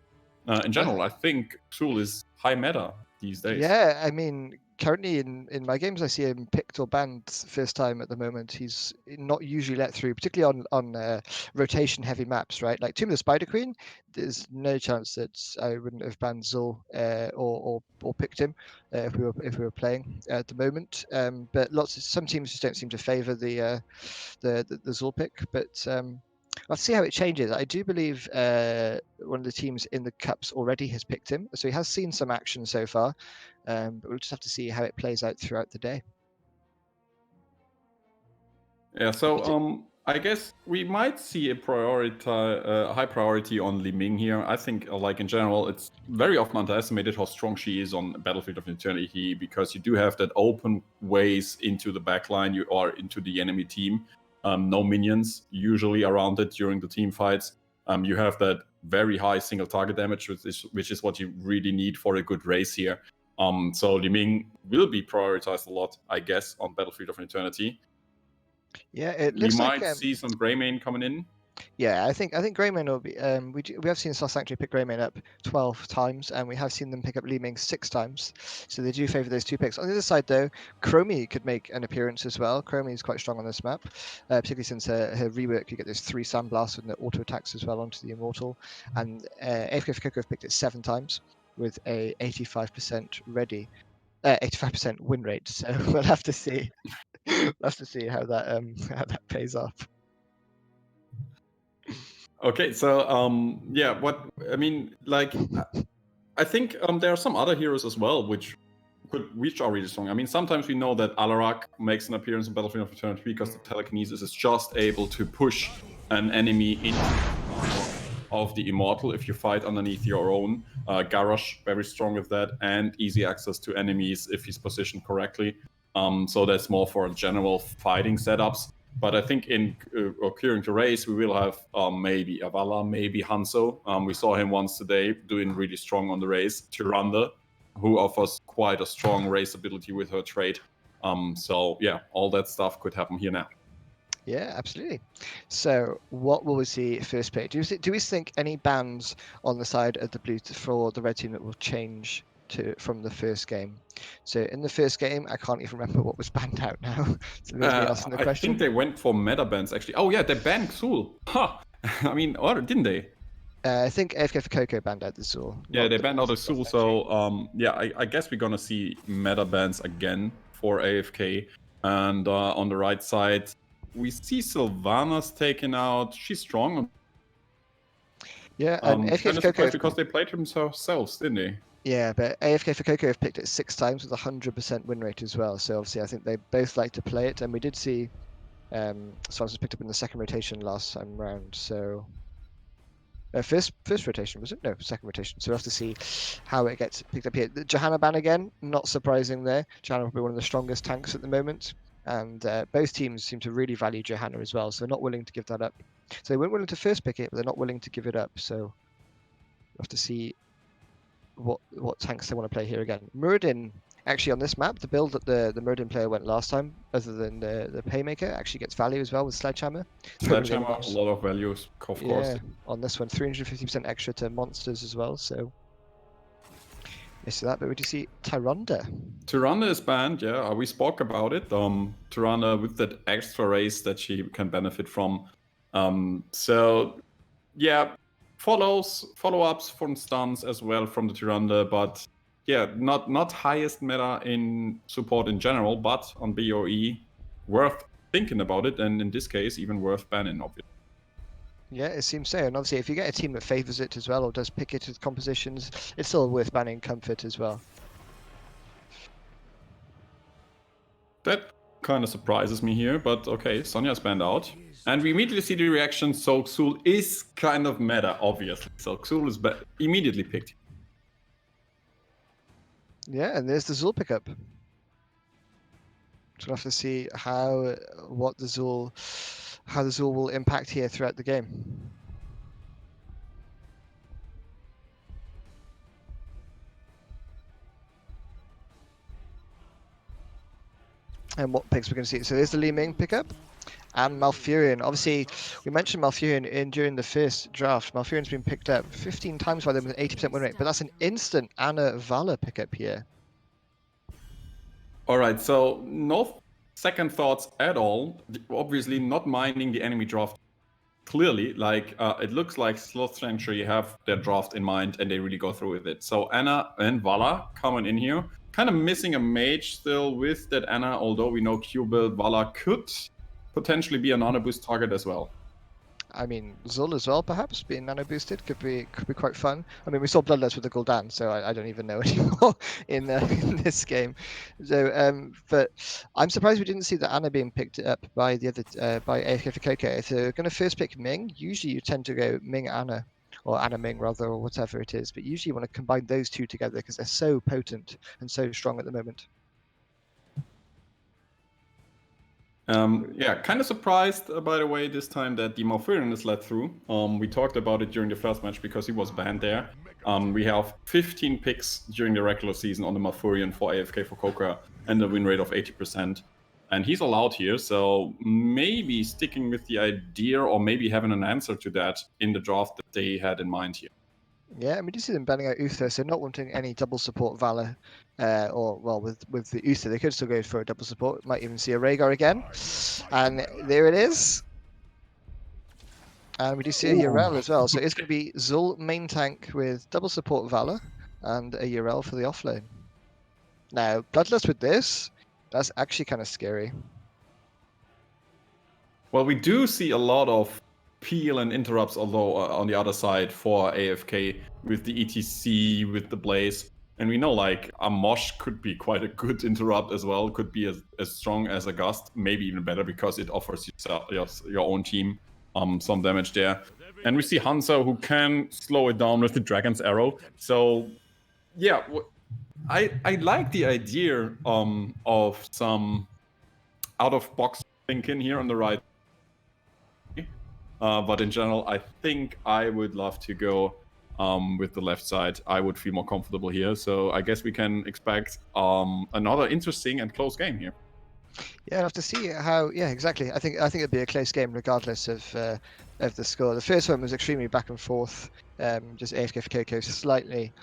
in general, I think Zul is high meta these days. Yeah, I mean, currently in my games, I see him picked or banned first time at the moment. He's not usually let through, particularly on rotation heavy maps, right? Like Tomb of the Spider Queen, there's no chance that I wouldn't have banned Zul or picked him if we were playing at the moment. But some teams just don't seem to favour the Zul pick, but. I'll see how it changes. I do believe one of the teams in the Cups already has picked him, so he has seen some action so far, but we'll just have to see how it plays out throughout the day. Yeah, so I guess we might see a high priority on Li Ming here. I think, like in general, it's very often underestimated how strong she is on Battlefield of Eternity, because you do have that open ways into the backline or into the enemy team. No minions usually around it during the team fights. You have that very high single target damage, which is what you really need for a good race here. So Li Ming will be prioritized a lot, I guess, on Battlefield of Eternity. Yeah, it looks like we might see some Greymane coming in. Yeah, I think Greymane will be. We have seen Sloth Sanctuary pick Greymane up 12 times, and we have seen them pick up Li Ming 6 times. So they do favour those two picks. On the other side, though, Chromie could make an appearance as well. Chromie is quite strong on this map, particularly since her rework, you get those 3 Sandblasts with the auto attacks as well onto the Immortal. And AFK Coco have picked it 7 times with a 85% 85% win rate. So we'll have to see. We'll have to see how that pays off. Okay, so yeah, what I mean, like, I think there are some other heroes as well which are really strong. I mean, sometimes we know that Alarak makes an appearance in Battlefield of Eternity because the telekinesis is just able to push an enemy into of the Immortal if you fight underneath your own. Garrosh, very strong with that, and easy access to enemies if he's positioned correctly. So that's more for general fighting setups. But I think in occurring to race, we will have maybe Avala, maybe Hanzo. We saw him once today doing really strong on the race. Tyrande, who offers quite a strong race ability with her trait. So yeah, all that stuff could happen here now. Yeah, absolutely. So, what will we see first pick? Do we think any bans on the side of the blue for the red team that will change from the first game? So, in the first game, I can't even remember what was banned out now. So there's me asking the I question. think they went for meta bans actually. Oh yeah, they banned Xul. Ha! I mean, or didn't they? I think AFK for Coco banned out the Zul. Yeah, they banned out the Xul. So yeah, I guess we're gonna see meta bans again for AFK. And on the right side, we see Sylvana's taken out. She's strong. Yeah, and AFK for Coco because they played themselves, didn't they? Yeah, but AFK for Coco have picked it 6 times with 100% win rate as well. So obviously, I think they both like to play it, and we did see Sloth was picked up in the second rotation last time round. So first rotation was it? No, second rotation. So we'll have to see how it gets picked up here. The Johanna ban again, not surprising there. Johanna will be one of the strongest tanks at the moment, and both teams seem to really value Johanna as well. So they're not willing to give that up. So they weren't willing to first pick it, but they're not willing to give it up. So we'll have to see what tanks they want to play here again. Muradin, actually on this map, the build that the Muradin player went last time, other than the Paymaker, actually gets value as well with Sledgehammer. Sledgehammer, a lot of values, of course. Yeah, on this one, 350% extra to monsters as well, so... I see that, but would you see Tyrande? Tyrande is banned, yeah, we spoke about it. Tyrande with that extra race that she can benefit from. So, yeah, follow-ups from stuns as well from the Tyrande, but yeah, not highest meta in support in general, but on BOE, worth thinking about it, and in this case, even worth banning, obviously. Yeah, it seems so. And obviously, if you get a team that favors it as well, or does pick it with compositions, it's still worth banning Comfort as well. That kind of surprises me here, but okay, Sonya's banned out. And we immediately see the reaction, so Xul is kind of meta, obviously. So Xul is immediately picked. Yeah, and there's the Zul pickup. So we'll have to see how the Zul will impact here throughout the game. And what picks we're going to see. So there's the Li Ming pickup and Malfurion. Obviously, we mentioned Malfurion during the first draft. Malfurion's been picked up 15 times by them with 80% win rate, but that's an instant Ana Vala pickup here. All right, so no second thoughts at all. Obviously, not minding the enemy draft. Clearly, like it looks like Sloth Sanctuary have their draft in mind and they really go through with it. So Ana and Vala coming in here. Kind of missing a mage still with that Ana, although we know Q-Build Vala could potentially be a nano boost target as well. I mean, Zul as well, perhaps being nano boosted could be quite fun. I mean, we saw Bloodlust with the Gul'dan, so I don't even know anymore in this game. So, but I'm surprised we didn't see the Ana being picked up by the other by AFK for Coco. If they're going to first pick Ming, usually you tend to go Ming Ana or Ana Ming rather, or whatever it is. But usually you want to combine those two together because they're so potent and so strong at the moment. Yeah, kind of surprised, by the way, this time that the Malfurion is let through. We talked about it during the first match because he was banned there. We have 15 picks during the regular season on the Malfurion for AFK for Coca and a win rate of 80%. And he's allowed here, so maybe sticking with the idea or maybe having an answer to that in the draft that they had in mind here. Yeah, I mean, you see them banning out Uther, so not wanting any double support Valor, or well, with the Uther, they could still go for a double support. Might even see a Rhaegar again, and there it is. And we do see a Yrel as well, so it's going to be Zul main tank with double support Valor and a Yrel for the offlane. Now, Bloodlust with this, that's actually kind of scary. Well, we do see a lot of peel and interrupts, although on the other side for AFK with the ETC, with the Blaze. And we know like a Mosh could be quite a good interrupt as well, could be as strong as a Gust, maybe even better because it offers your own team some damage there. And we see Hanzo who can slow it down with the Dragon's Arrow. So yeah, I like the idea of some out-of-box thinking here on the right. But in general, I think I would love to go with the left side. I would feel more comfortable here. So I guess we can expect another interesting and close game here. Yeah, I'll have to see how. Yeah, exactly. I think it'd be a close game regardless of the score. The first one was extremely back and forth. Just AFK for Coco slightly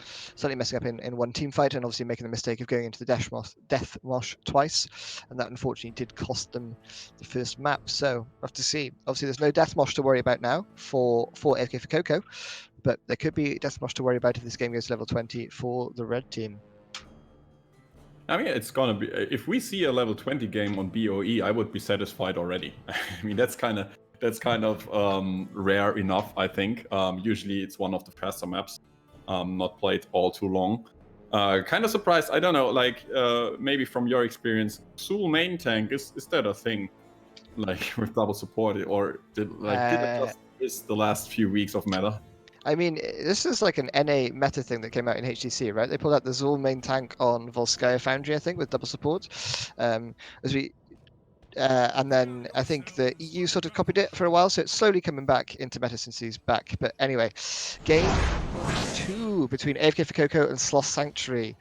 messing up in one team fight and obviously making the mistake of going into the death mosh twice, and that unfortunately did cost them the first map. So we'll have to see. Obviously, there's no death mosh to worry about now for AFK for Coco, but there could be death mosh to worry about if this game goes to level 20 for the red team. I mean, it's gonna be. If we see a level 20 game on BOE, I would be satisfied already. I mean, that's kind of rare enough, I think. Usually, it's one of the faster maps, not played all too long. Kind of surprised. I don't know. Like maybe from your experience, Xul main tank is that a thing? Like with double support, or did it just miss the last few weeks of meta? I mean, this is like an NA meta thing that came out in HTC, right? They pulled out the Xul main tank on Volskaya Foundry, I think, with double support. And then I think the EU sort of copied it for a while, so it's slowly coming back into meta since he's back. But anyway, game 2 between AFK for Coco and Sloth Sanctuary.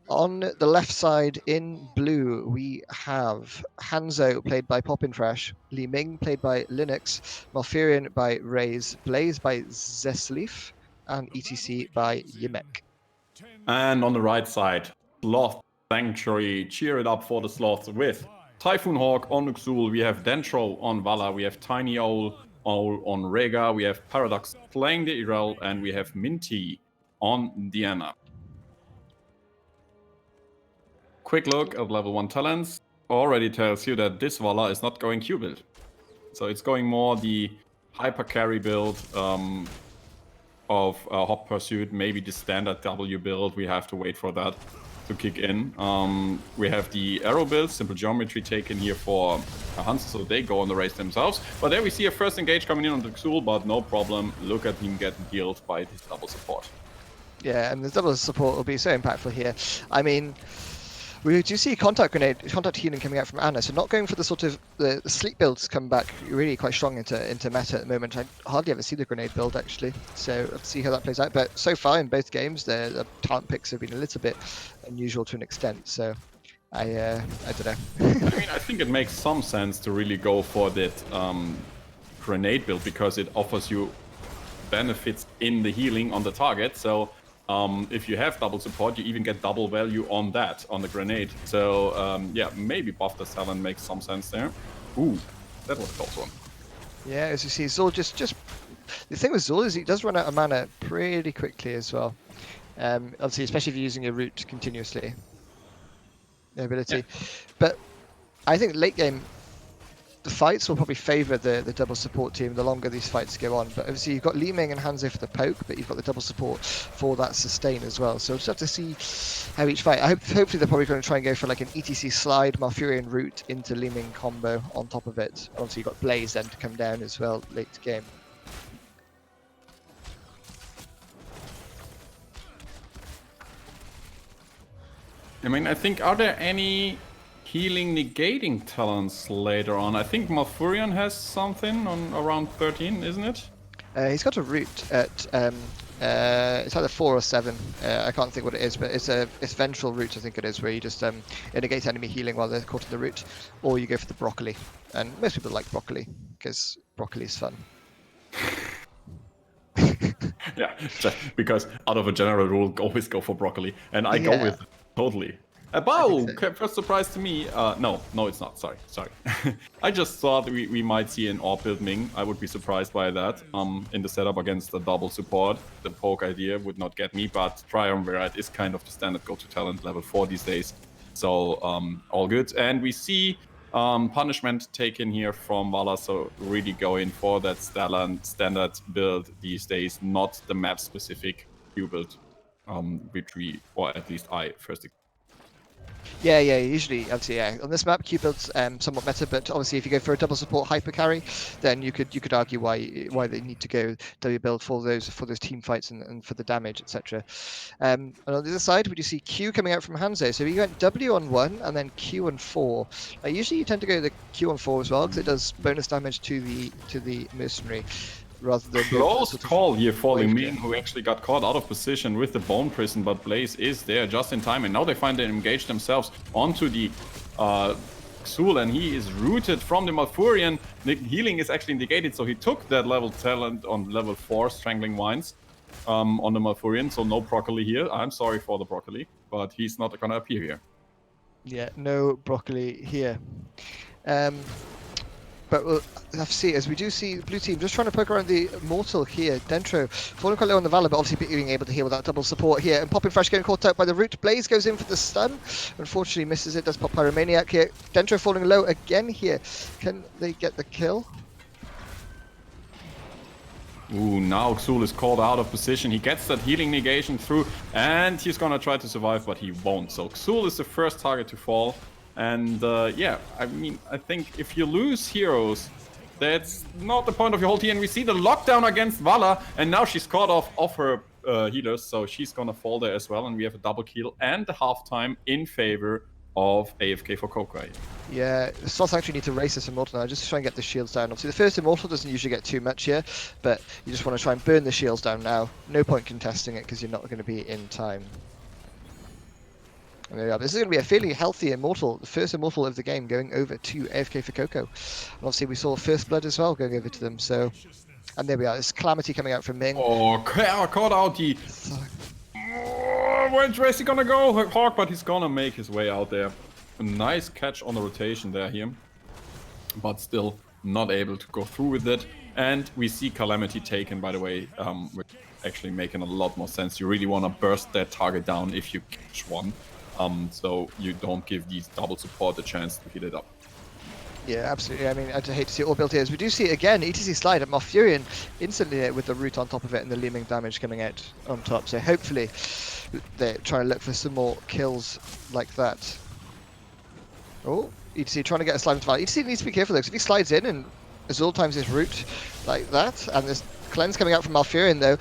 On the left side in blue, we have Hanzo, played by Poppin Fresh, Li Ming, played by Linux, Malfurion by Raze, Blaze by Zesleaf, and ETC by Yimek. And on the right side, Sloth Sanctuary. Cheer it up for the Sloth with Typhoon Hawk on Xul. We have Dentro on Vala. We have Tiny Owl on Rega. We have Paradox playing the Irel. And we have Minty on Diana. Quick look at level 1 talents. Already tells you that this Vala is not going Q build. So it's going more the hyper carry build of Hop Pursuit, maybe the standard W build. We have to wait for that to kick in. We have the arrow build, simple geometry taken here for Hanzo, so they go on the race themselves. But there we see a first engage coming in on the Xul, but no problem. Look at him getting healed by this double support. Yeah, and the double support will be so impactful here. I mean, we do see contact healing coming out from Anna, so not going for the sort of the sleep builds come back really quite strong into meta at the moment. I hardly ever see the grenade build actually, so let's see how that plays out. But so far in both games, the talent picks have been a little bit unusual to an extent. So I don't know. I mean, I think it makes some sense to really go for that grenade build because it offers you benefits in the healing on the target. So if you have double support, you even get double value on that, on the grenade. So yeah, maybe buff the talent makes some sense there. Ooh, that was a close one. Yeah, as you see, Zul just the thing with Zul is he does run out of mana pretty quickly as well. Obviously, especially if you're using your root continuously. The ability, yeah. But I think late game, the fights will probably favour the double support team the longer these fights go on. But obviously you've got Li Ming and Hanzo for the poke, but you've got the double support for that sustain as well. So we'll just have to see how each fight. Hopefully they're probably going to try and go for like an ETC slide, Malfurion root into Li Ming combo on top of it. Obviously you've got Blaze then to come down as well late game. I mean, I think, are there any healing negating talents later on? I think Malfurion has something on around 13, isn't it? He's got a root at it's either 4 or 7. I can't think what it is, but it's ventral root, I think it is, where you just it negates enemy healing while they're caught in the root, or you go for the broccoli. And most people like broccoli because broccoli is fun. Yeah, just because out of a general rule, always go for broccoli, and I go with totally. Wow, so. First surprise to me. No, it's not. Sorry. I just thought we might see an AWP build Ming. I would be surprised by that. In the setup against the double support, the poke idea would not get me, but Triumvirate is kind of the standard go-to talent level 4 these days. So all good. And we see punishment taken here from Vala, so really going for that standard build these days, not the map-specific Q build, which we, or at least I, first. Yeah, usually, obviously, yeah. On this map, Q build's somewhat meta, but obviously, if you go for a double support hyper carry, then you could argue why they need to go W build for those team fights and for the damage, etc. And on the other side, we do see Q coming out from Hanzo. So we went W on 1 and then Q on 4. Usually, you tend to go the Q on 4 as well because it does bonus damage to the mercenary rather than go for the Close sort of call here for wave Ling, clear. who actually got caught out of position with the Bone Prison, but Blaze is there just in time, and now they find they engage themselves onto the Xul, and he is rooted from the Malfurion. The healing is actually negated, so he took that level talent on level 4, Strangling Vines, on the Malfurion, so no Broccoli here. I'm sorry for the Broccoli, but he's not gonna appear here. Yeah, no broccoli here. But we'll have to see, as we do see blue team just trying to poke around the Mortal here. Dentro falling quite low on the Valor, but obviously being able to heal with that double support here. And Popping Fresh getting caught out by the root. Blaze goes in for the stun. Unfortunately misses it, does pop Pyromaniac here. Dentro falling low again here. Can they get the kill? Ooh, now Xul is called out of position. He gets that healing negation through, and he's gonna try to survive, but he won't. So Xul is the first target to fall. And yeah, I mean, I think if you lose heroes, that's not the point of your whole team. And we see the lockdown against Vala, and now she's caught off her healers, so she's gonna fall there as well. And we have a double kill and the halftime in favor of AFK for Kokai. Yeah, the Sloth actually need to race this Immortal now just to try and get the shields down. Obviously, the first Immortal doesn't usually get too much here, but you just want to try and burn the shields down now. No point contesting it because you're not going to be in time. And there we are. This is going to be a fairly healthy Immortal, the first Immortal of the game going over to AFK for Coco. And obviously, we saw First Blood as well going over to them, so... And there we are, there's Calamity coming out from Ming. Oh, caught out the... Where's Tracy gonna go? Hawk, but he's gonna make his way out there. A nice catch on the rotation there here. But still not able to go through with it. And we see Calamity taken, by the way, which actually making a lot more sense. You really want to burst that target down if you catch one. So you don't give these double support a chance to hit it up. Yeah, absolutely. I mean, I'd hate to see it all built here. As we do see it again, ETC slide at Malfurion instantly with the root on top of it and the looming damage coming out on top. So hopefully they're trying to look for some more kills like that. Oh, ETC trying to get a slide into Val. ETC needs to be careful though, because if he slides in and Azul times his root like that, and there's cleanse coming out from Malfurion though,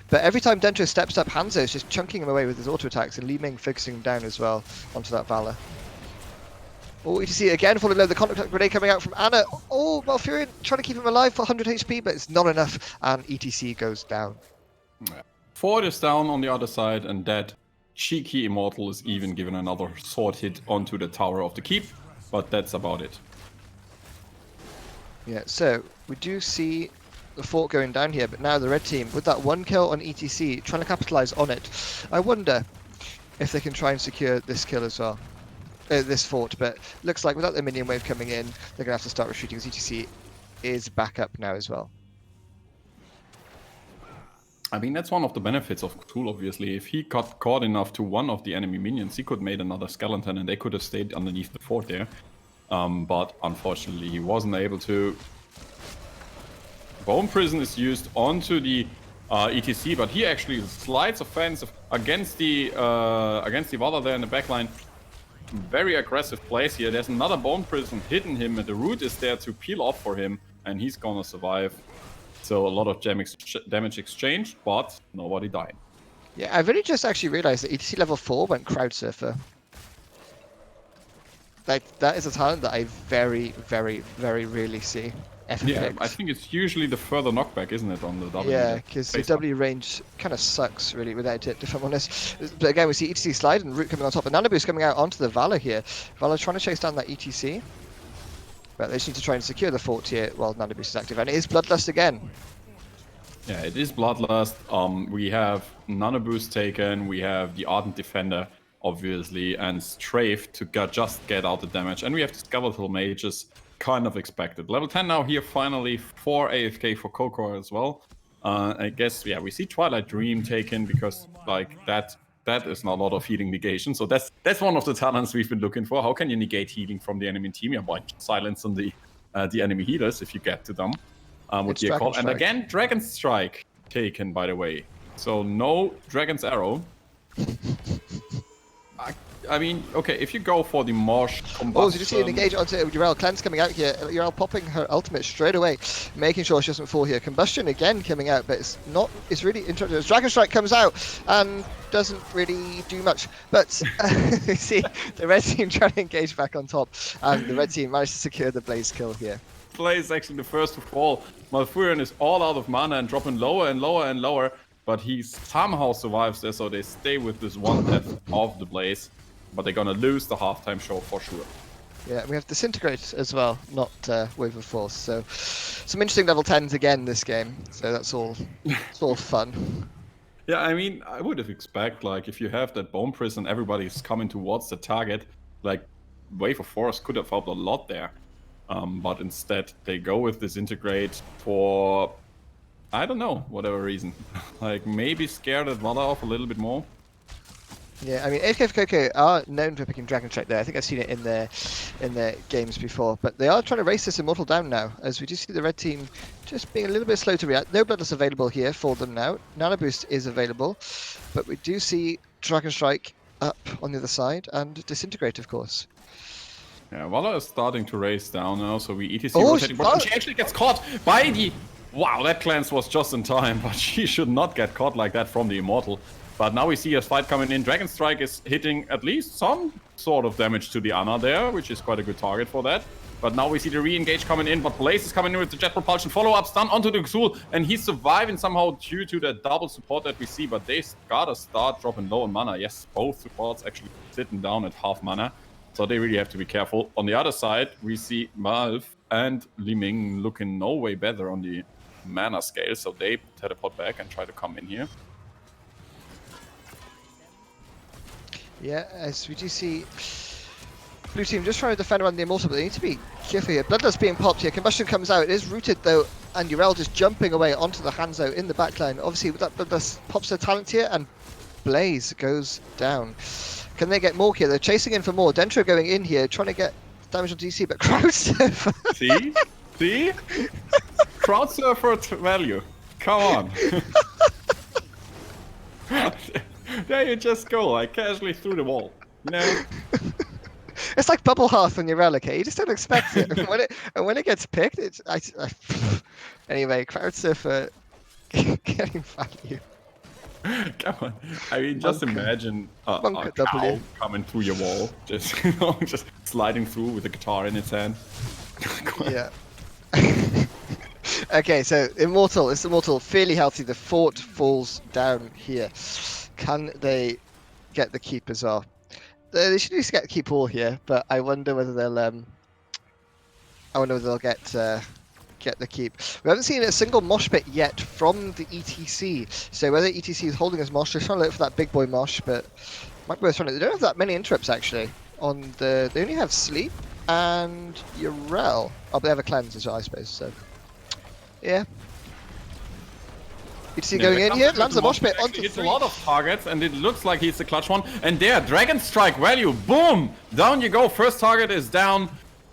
but every time Dentro steps up, Hanzo is just chunking him away with his auto attacks and Li Ming focusing him down as well onto that Valor. Oh, ETC again falling low, the contact grenade coming out from Anna. Oh, Malfurion trying to keep him alive for 100 HP, but it's not enough, and ETC goes down. Ford is down on the other side, and that cheeky Immortal is even given another sword hit onto the Tower of the Keep, but that's about it. Yeah, so we do see the fort going down here, but now the red team, with that one kill on ETC, trying to capitalize on it. I wonder if they can try and secure this kill as well. This fort, but looks like without the minion wave coming in, they're going to have to start retreating because ETC is back up now as well. I mean, that's one of the benefits of Cthulhu, obviously. If he got caught enough to one of the enemy minions, he could have made another skeleton and they could have stayed underneath the fort there. But unfortunately, he wasn't able to. Bone Prison is used onto the ETC, but he actually slides offensive against the Valor there in the backline. Very aggressive plays here. There's another Bone Prison hitting him, and the root is there to peel off for him, and he's gonna survive. So a lot of damage exchanged, but nobody died. Yeah, I've only just actually realized that ETC level 4 went Crowd Surfer. Like, that is a talent that I very, very, very rarely see. Yeah, I think it's usually the further knockback, isn't it, on the W? Yeah, because the W range kind of sucks, really, without it, if I'm honest. But again, we see ETC slide and Root coming on top, and Nanabu's coming out onto the Valor here. Valor trying to chase down that ETC. But they just need to try and secure the fort here while Nanabu is active, and it is Bloodlust again. Yeah, it is Bloodlust. We have Nanabu's taken, we have the Ardent Defender, obviously, and Strafe to just get out the damage, and we have the Skeletal Mages. Kind of expected. Level 10 now here finally for AFK for Coco as well. I guess, yeah, we see Twilight Dream taken because like that is not a lot of healing negation. So that's one of the talents we've been looking for. How can you negate healing from the enemy team? Yeah, like silence on the enemy healers if you get to them. Would be a call. And again, Dragon's Strike taken, by the way. So no Dragon's Arrow. I mean, okay, if you go for the Mosh combustion... Oh, did you see an engage onto Urel? Cleanse coming out here. Urel popping her ultimate straight away, making sure she doesn't fall here. Combustion again coming out, but it's not. It's really interesting. As Dragon Strike comes out and doesn't really do much. But you see the red team trying to engage back on top, and the red team managed to secure the Blaze kill here. Blaze actually the first to fall. Malfurion is all out of mana and dropping lower and lower and lower, but he somehow survives there, so they stay with this one death of the Blaze. But they're gonna lose the halftime show for sure. Yeah, we have Disintegrate as well, not Wave of Force. So some interesting level 10s again this game. So that's all. It's all fun. Yeah, I mean, I would have expect like if you have that Bone Prison, everybody's coming towards the target. Like Wave of Force could have helped a lot there, but instead they go with Disintegrate for I don't know, whatever reason. Like maybe scare that Valla off a little bit more. Yeah, I mean, AFK for Coco are known for picking Dragon Strike there. I think I've seen it in their games before, but they are trying to race this Immortal down now, as we do see the red team just being a little bit slow to react. No Bloodless available here for them now. Nano Boost is available, but we do see Dragon Strike up on the other side, and Disintegrate, of course. Yeah, Valla is starting to race down now, so we ETC Oh, rotating. But she actually gets caught by the... Wow, that cleanse was just in time, but she should not get caught like that from the Immortal. But now we see a fight coming in. Dragon Strike is hitting at least some sort of damage to the Ana there, which is quite a good target for that. But now we see the re-engage coming in, but Blaze is coming in with the Jet Propulsion. Follow-up stun onto the Xul, and he's surviving somehow due to the double support that we see, but they gotta start dropping low on mana. Yes, both supports actually sitting down at half mana, so they really have to be careful. On the other side, we see Malf and Li Ming looking no way better on the mana scale, so they teleport back and try to come in here. Yeah, as we do see blue team just trying to defend around the Immortal, but they need to be careful here. Bloodlust being popped here. Combustion comes out. It is rooted though, and Urel just jumping away onto the Hanzo in the backline. Obviously, with that Bloodlust pops their talent here, and Blaze goes down. Can they get more here? They're chasing in for more. Dentro going in here, trying to get damage on DC, but Crowd Surfer. See? See? Crowd Surfer value. Come on. There you just go, like casually through the wall. You know? It's like Bubble Hearth on your relic. You just don't expect it. And when it gets picked, it's anyway. Crowd Surfer getting value. Come on. I mean, just imagine a cow coming through your wall, just just sliding through with a guitar in its hand. Yeah. Okay, so Immortal. It's Immortal, fairly healthy. The fort falls down here. Can they get the keep as well? They should just get keep all here, but I wonder whether they'll get the keep. We haven't seen a single mosh pit yet from the ETC, so whether ETC is holding his mosh, they're trying to look for that big boy mosh, but might be worth trying to. They don't have that many interrupts actually. They only have Sleep and Urel. Oh, but they have a cleanse as well, I suppose. So yeah. ETC going in here, lands a mosh pit onto hits 3. a lot of targets, and it looks like he's the clutch one. And there, Dragon Strike value, boom! Down you go. First target is down.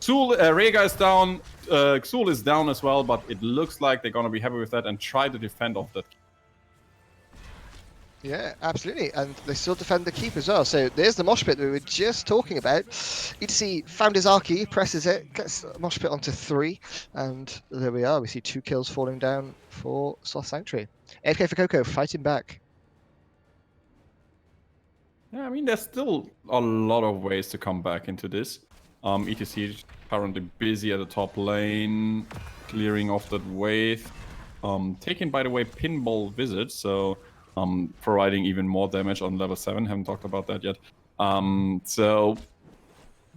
Rega is down. Xul is down as well, but it looks like they're gonna be happy with that and try to defend off that. Yeah, absolutely, and they still defend the keep as well. So there's the mosh pit that we were just talking about. ETC found his Archie, presses it, gets the mosh pit onto 3, and there we are. We see 2 kills falling down for Sloth Sanctuary. AFK for Coco fighting back. Yeah, I mean, there's still a lot of ways to come back into this. ETC is currently busy at the top lane, clearing off that wave. Taking, by the way, Pinball Visit, so providing even more damage on level 7. Haven't talked about that yet. So,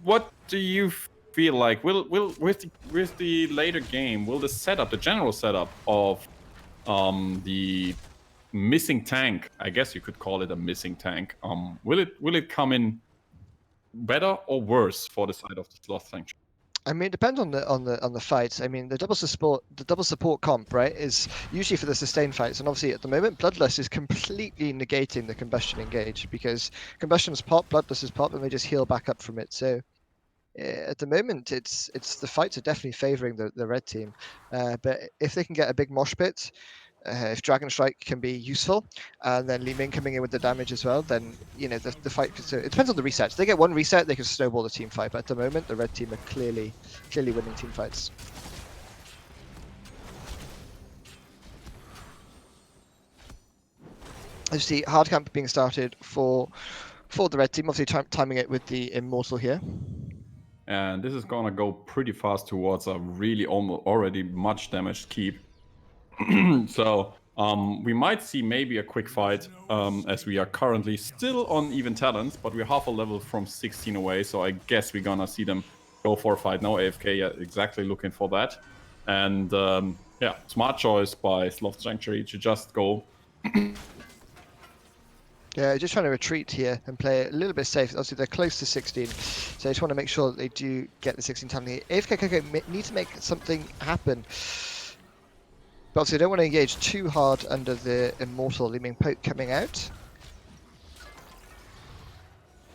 what do you feel like? With the later game, will the setup, the general setup of the missing tank, I guess you could call it a missing tank, will it come in better or worse for the side of the Sloth Sanctuary? I mean, it depends on the fights. I mean, the double support comp, right, is usually for the sustained fights, and obviously at the moment, Bloodlust is completely negating the combustion engage because combustion's pop, Bloodlust is pop, and they just heal back up from it. So at the moment, it's the fights are definitely favouring the red team. But if they can get a big mosh pit, if Dragon Strike can be useful, and then Li Ming coming in with the damage as well, then the fight. So it depends on the resets. They get one reset, they can snowball the team fight. But at the moment, the red team are clearly winning team fights. I see hard camp being started for the red team. Obviously, timing it with the Immortal here. And this is gonna go pretty fast towards a really already much damaged keep. So we might see maybe a quick fight, as we are currently still on even talents, but we're half a level from 16 away, so I guess we're gonna see them go for a fight. No AFK yet, exactly looking for that. And yeah, smart choice by Sloth Sanctuary to just go. Yeah, just trying to retreat here and play it a little bit safe. Obviously, they're close to 16, so I just want to make sure that they do get the 16 talent here. AFK Coco need to make something happen. But obviously, I don't want to engage too hard under the Immortal Li Ming poke coming out.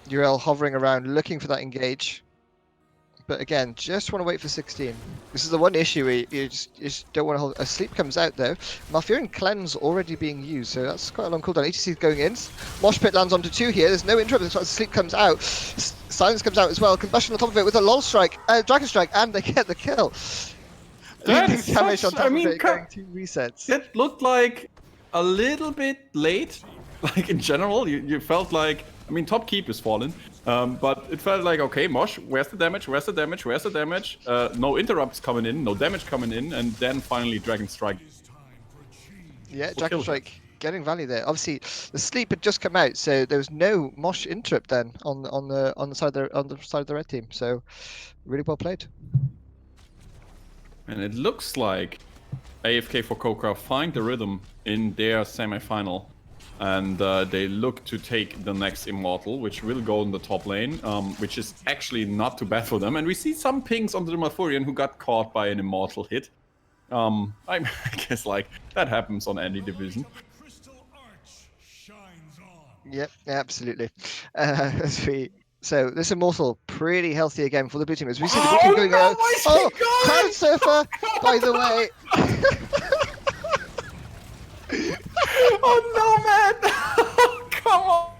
Uriel hovering around, looking for that engage. But again, just want to wait for 16. This is the one issue where you just don't want to hold. A sleep comes out though. Malfurion Cleanse already being used, so that's quite a long cooldown. ATC is going in. Mosh Pit lands onto 2 here. There's no interrupt. Sleep comes out. Silence comes out as well. Combustion on top of it with a LOL strike, Dragon Strike, and they get the kill. That's damage such, on top of it, going 2 resets. It looked like a little bit late. Like in general, you felt like, I mean, top keep is fallen, but it felt like, okay, Mosh, where's the damage? Where's the damage? Where's the damage? No interrupts coming in, no damage coming in, and then finally Dragon Strike. Yeah, Dragon Strike getting value there. Obviously, the sleep had just come out, so there was no Mosh interrupt then on the side of the red team. So really well played. And it looks like AFK for Coca find the rhythm in their semi-final. And they look to take the next Immortal, which will go in the top lane, which is actually not too bad for them. And we see some pings onto the Malfurion who got caught by an Immortal hit. I guess like that happens on any division. Yep, absolutely. So this Immortal pretty healthy again for the blue team as we see the blue team going out. Oh, Crowd Surfer, by the way. Oh no, man! Come on!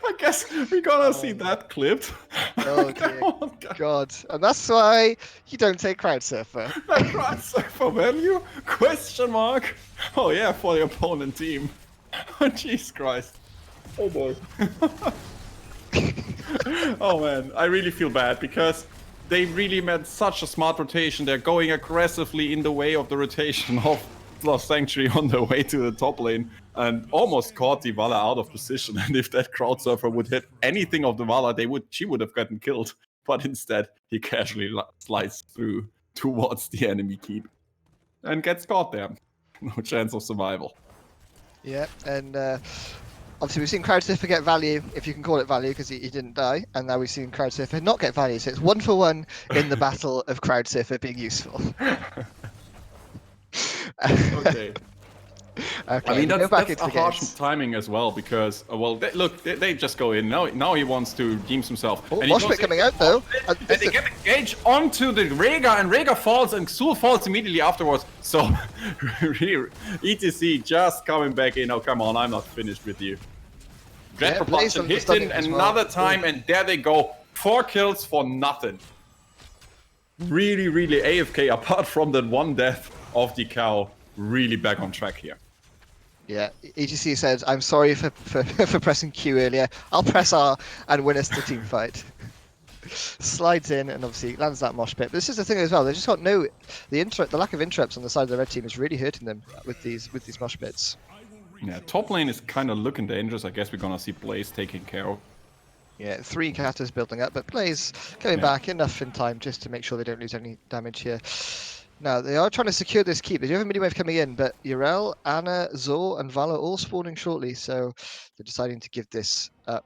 I guess we're gonna see that clipped. Oh dear God. And that's why you don't take Crowd Surfer. Crowd Surfer value? Question mark? Oh yeah, for the opponent team. Oh jeez Christ. Oh boy. Oh man, I really feel bad because they really made such a smart rotation. They're going aggressively in the way of the rotation of Sloth Sanctuary on their way to the top lane and almost caught the Vala out of position. And if that Crowd Surfer would hit anything of the Vala, she would have gotten killed. But instead, he casually slides through towards the enemy keep and gets caught there. No chance of survival. Yeah, and obviously we've seen Crowd Surfer get value, if you can call it value, because he didn't die, and now we've seen Crowd Surfer not get value, so it's 1-for-1 in the battle of Crowd Surfer being useful. Okay. Okay, I mean, that's a harsh games. timing as well, because, well, they just go in. Now he wants to redeem himself. Oh, Mosh Pit coming out, though. And they get engaged onto the Rhaegar, and Rhaegar falls, and Xul falls immediately afterwards. So, ETC just coming back in. Oh, come on, I'm not finished with you. Dread Propulsion hit in another time, and there they go. 4 kills for nothing. Really, really AFK, apart from that one death of the cow, really back on track here. Yeah, EGC says, I'm sorry for pressing Q earlier. I'll press R and win us the team fight. Slides in and obviously lands that Mosh Pit. But this is the thing as well, they just got the lack of interrupts on the side of the red team is really hurting them with these Mosh Pits. Yeah, top lane is kind of looking dangerous. I guess we're gonna see Blaze taking care of. Yeah, 3 Katas building up, but Blaze coming back enough in time just to make sure they don't lose any damage here. Now, they are trying to secure this keep. They do have a mini-wave coming in, but Yrel, Anna, Zor, and Vala all spawning shortly, so they're deciding to give this up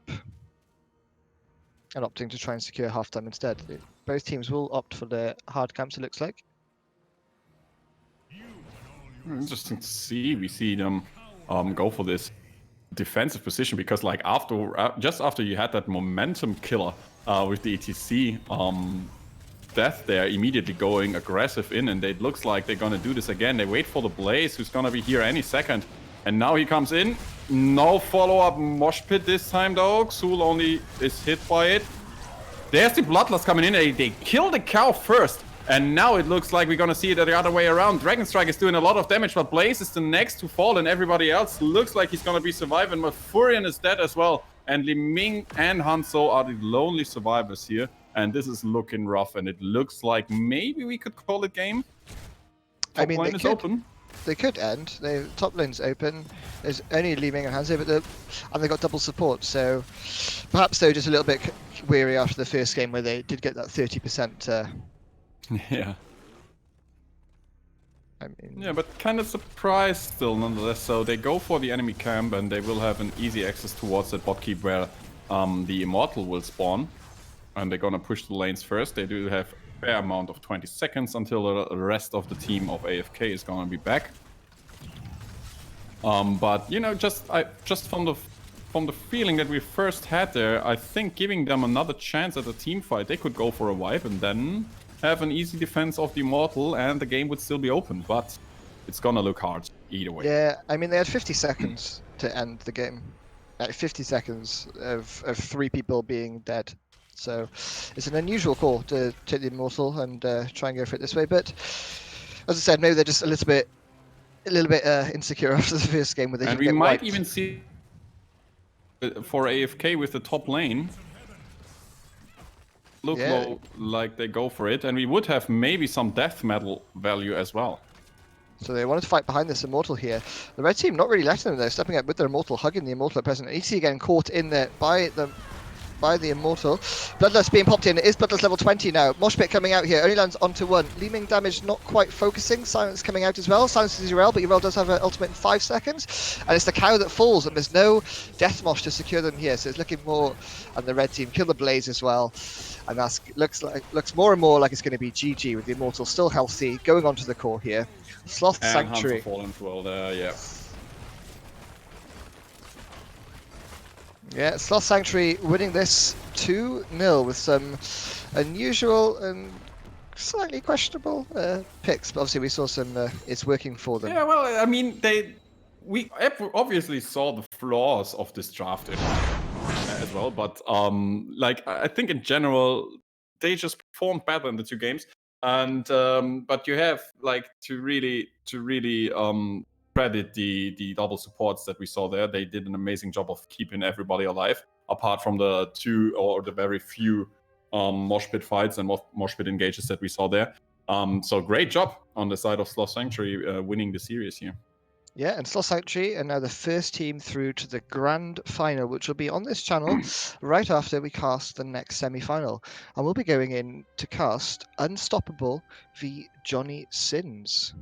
and opting to try and secure half-time instead. Both teams will opt for the hard camps, it looks like. Interesting to see. We see them go for this defensive position because, like, just after you had that momentum killer with the ETC, Death there immediately going aggressive in, and it looks like they're gonna do this again. They wait for the Blaze, who's gonna be here any second. And now he comes in. No follow-up mosh pit this time, though. Xul only is hit by it. There's the Bloodlust coming in. They kill the cow first. And now it looks like we're gonna see it the other way around. Dragon Strike is doing a lot of damage, but Blaze is the next to fall, and everybody else looks like he's gonna be surviving. But Furion is dead as well. And Li Ming and Hanzo are the lonely survivors here. And this is looking rough, and it looks like maybe we could call it game. Top lane is open. They could end. The top lane's open. There's only Li Ming and Hanzo, and they got double support. So perhaps they were just a little bit weary after the first game where they did get that 30%. Yeah. I mean, yeah, but kind of surprised still, nonetheless. So they go for the enemy camp, and they will have an easy access towards that bot keep where the Immortal will spawn. And they're gonna push the lanes first. They do have a fair amount of 20 seconds until the rest of the team of AFK is gonna be back. But you know, just from the feeling that we first had there, I think giving them another chance at a team fight, they could go for a wipe and then have an easy defense of the Immortal, and the game would still be open. But it's gonna look hard either way. Yeah, I mean, they had 50 seconds to end the game. 50 seconds of 3 people being dead. So it's an unusual call to take the Immortal and try and go for it this way. But as I said, maybe they're just a little bit insecure after the first game where they and didn't we get might wiped. even see for AFK with the top lane look low, like they go for it, and we would have maybe some death metal value as well. So they wanted to fight behind this Immortal here. The red team not really letting them though, stepping up with their Immortal, hugging the Immortal at present. EC again caught in there by the Immortal. Bloodlust being popped in. It is Bloodlust level 20 now. Mosh Pit coming out here. Only lands onto 1. Li Ming damage not quite focusing. Silence coming out as well. Silence is Urel, but Urel does have an ultimate in 5 seconds. And it's the cow that falls, and there's no Death Mosh to secure them here. So it's looking more, and the red team kill the Blaze as well. And that looks more and more like it's going to be GG with the Immortal still healthy, going onto the core here. Sloth and Sanctuary. Hanzo fallen as well there, yeah. Yeah, Sloth Sanctuary winning this 2-0 with some unusual and slightly questionable picks, but obviously we saw some. It's working for them. Yeah, well, I mean, we obviously saw the flaws of this draft as well, but like I think in general they just performed better in the 2 games, and but you have like to really credit the double supports that we saw there. They did an amazing job of keeping everybody alive, apart from the 2 or the very few mosh pit fights and mosh pit engages that we saw there. So great job on the side of Sloth Sanctuary winning the series here. Yeah, and Sloth Sanctuary are now the first team through to the grand final, which will be on this channel right after we cast the next semi-final. And we'll be going in to cast Unstoppable v Johnny Sins.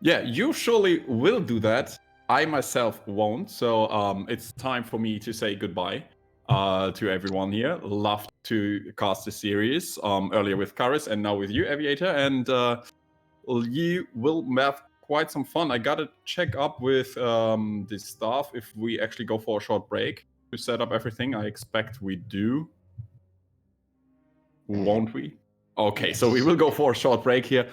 Yeah, you surely will do that. I myself won't. So it's time for me to say goodbye to everyone here. Loved to cast this series earlier with Karis and now with you, Aviator. And you will have quite some fun. I gotta check up with the staff if we actually go for a short break to set up everything. I expect we do. Won't we? Okay, so we will go for a short break here.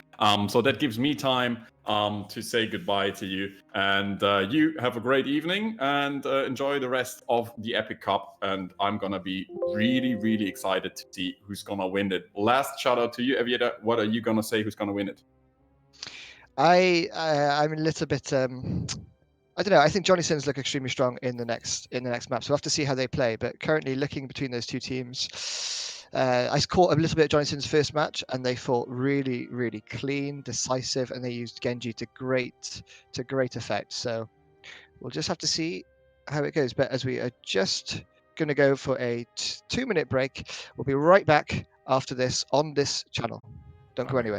So that gives me time to say goodbye to you. And you have a great evening and enjoy the rest of the Epic Cup. And I'm going to be really, really excited to see who's going to win it. Last shout out to you, Aviator. What are you going to say who's going to win it? I'm a little bit... I don't know. I think Johnny Sins look extremely strong in the next map. So we'll have to see how they play. But currently looking between those 2 teams... I caught a little bit of Johnny Sins' first match, and they fought really, really clean, decisive, and they used Genji to great effect. So we'll just have to see how it goes. But as we are just going to go for a 2-minute break, we'll be right back after this on this channel. Don't go anywhere.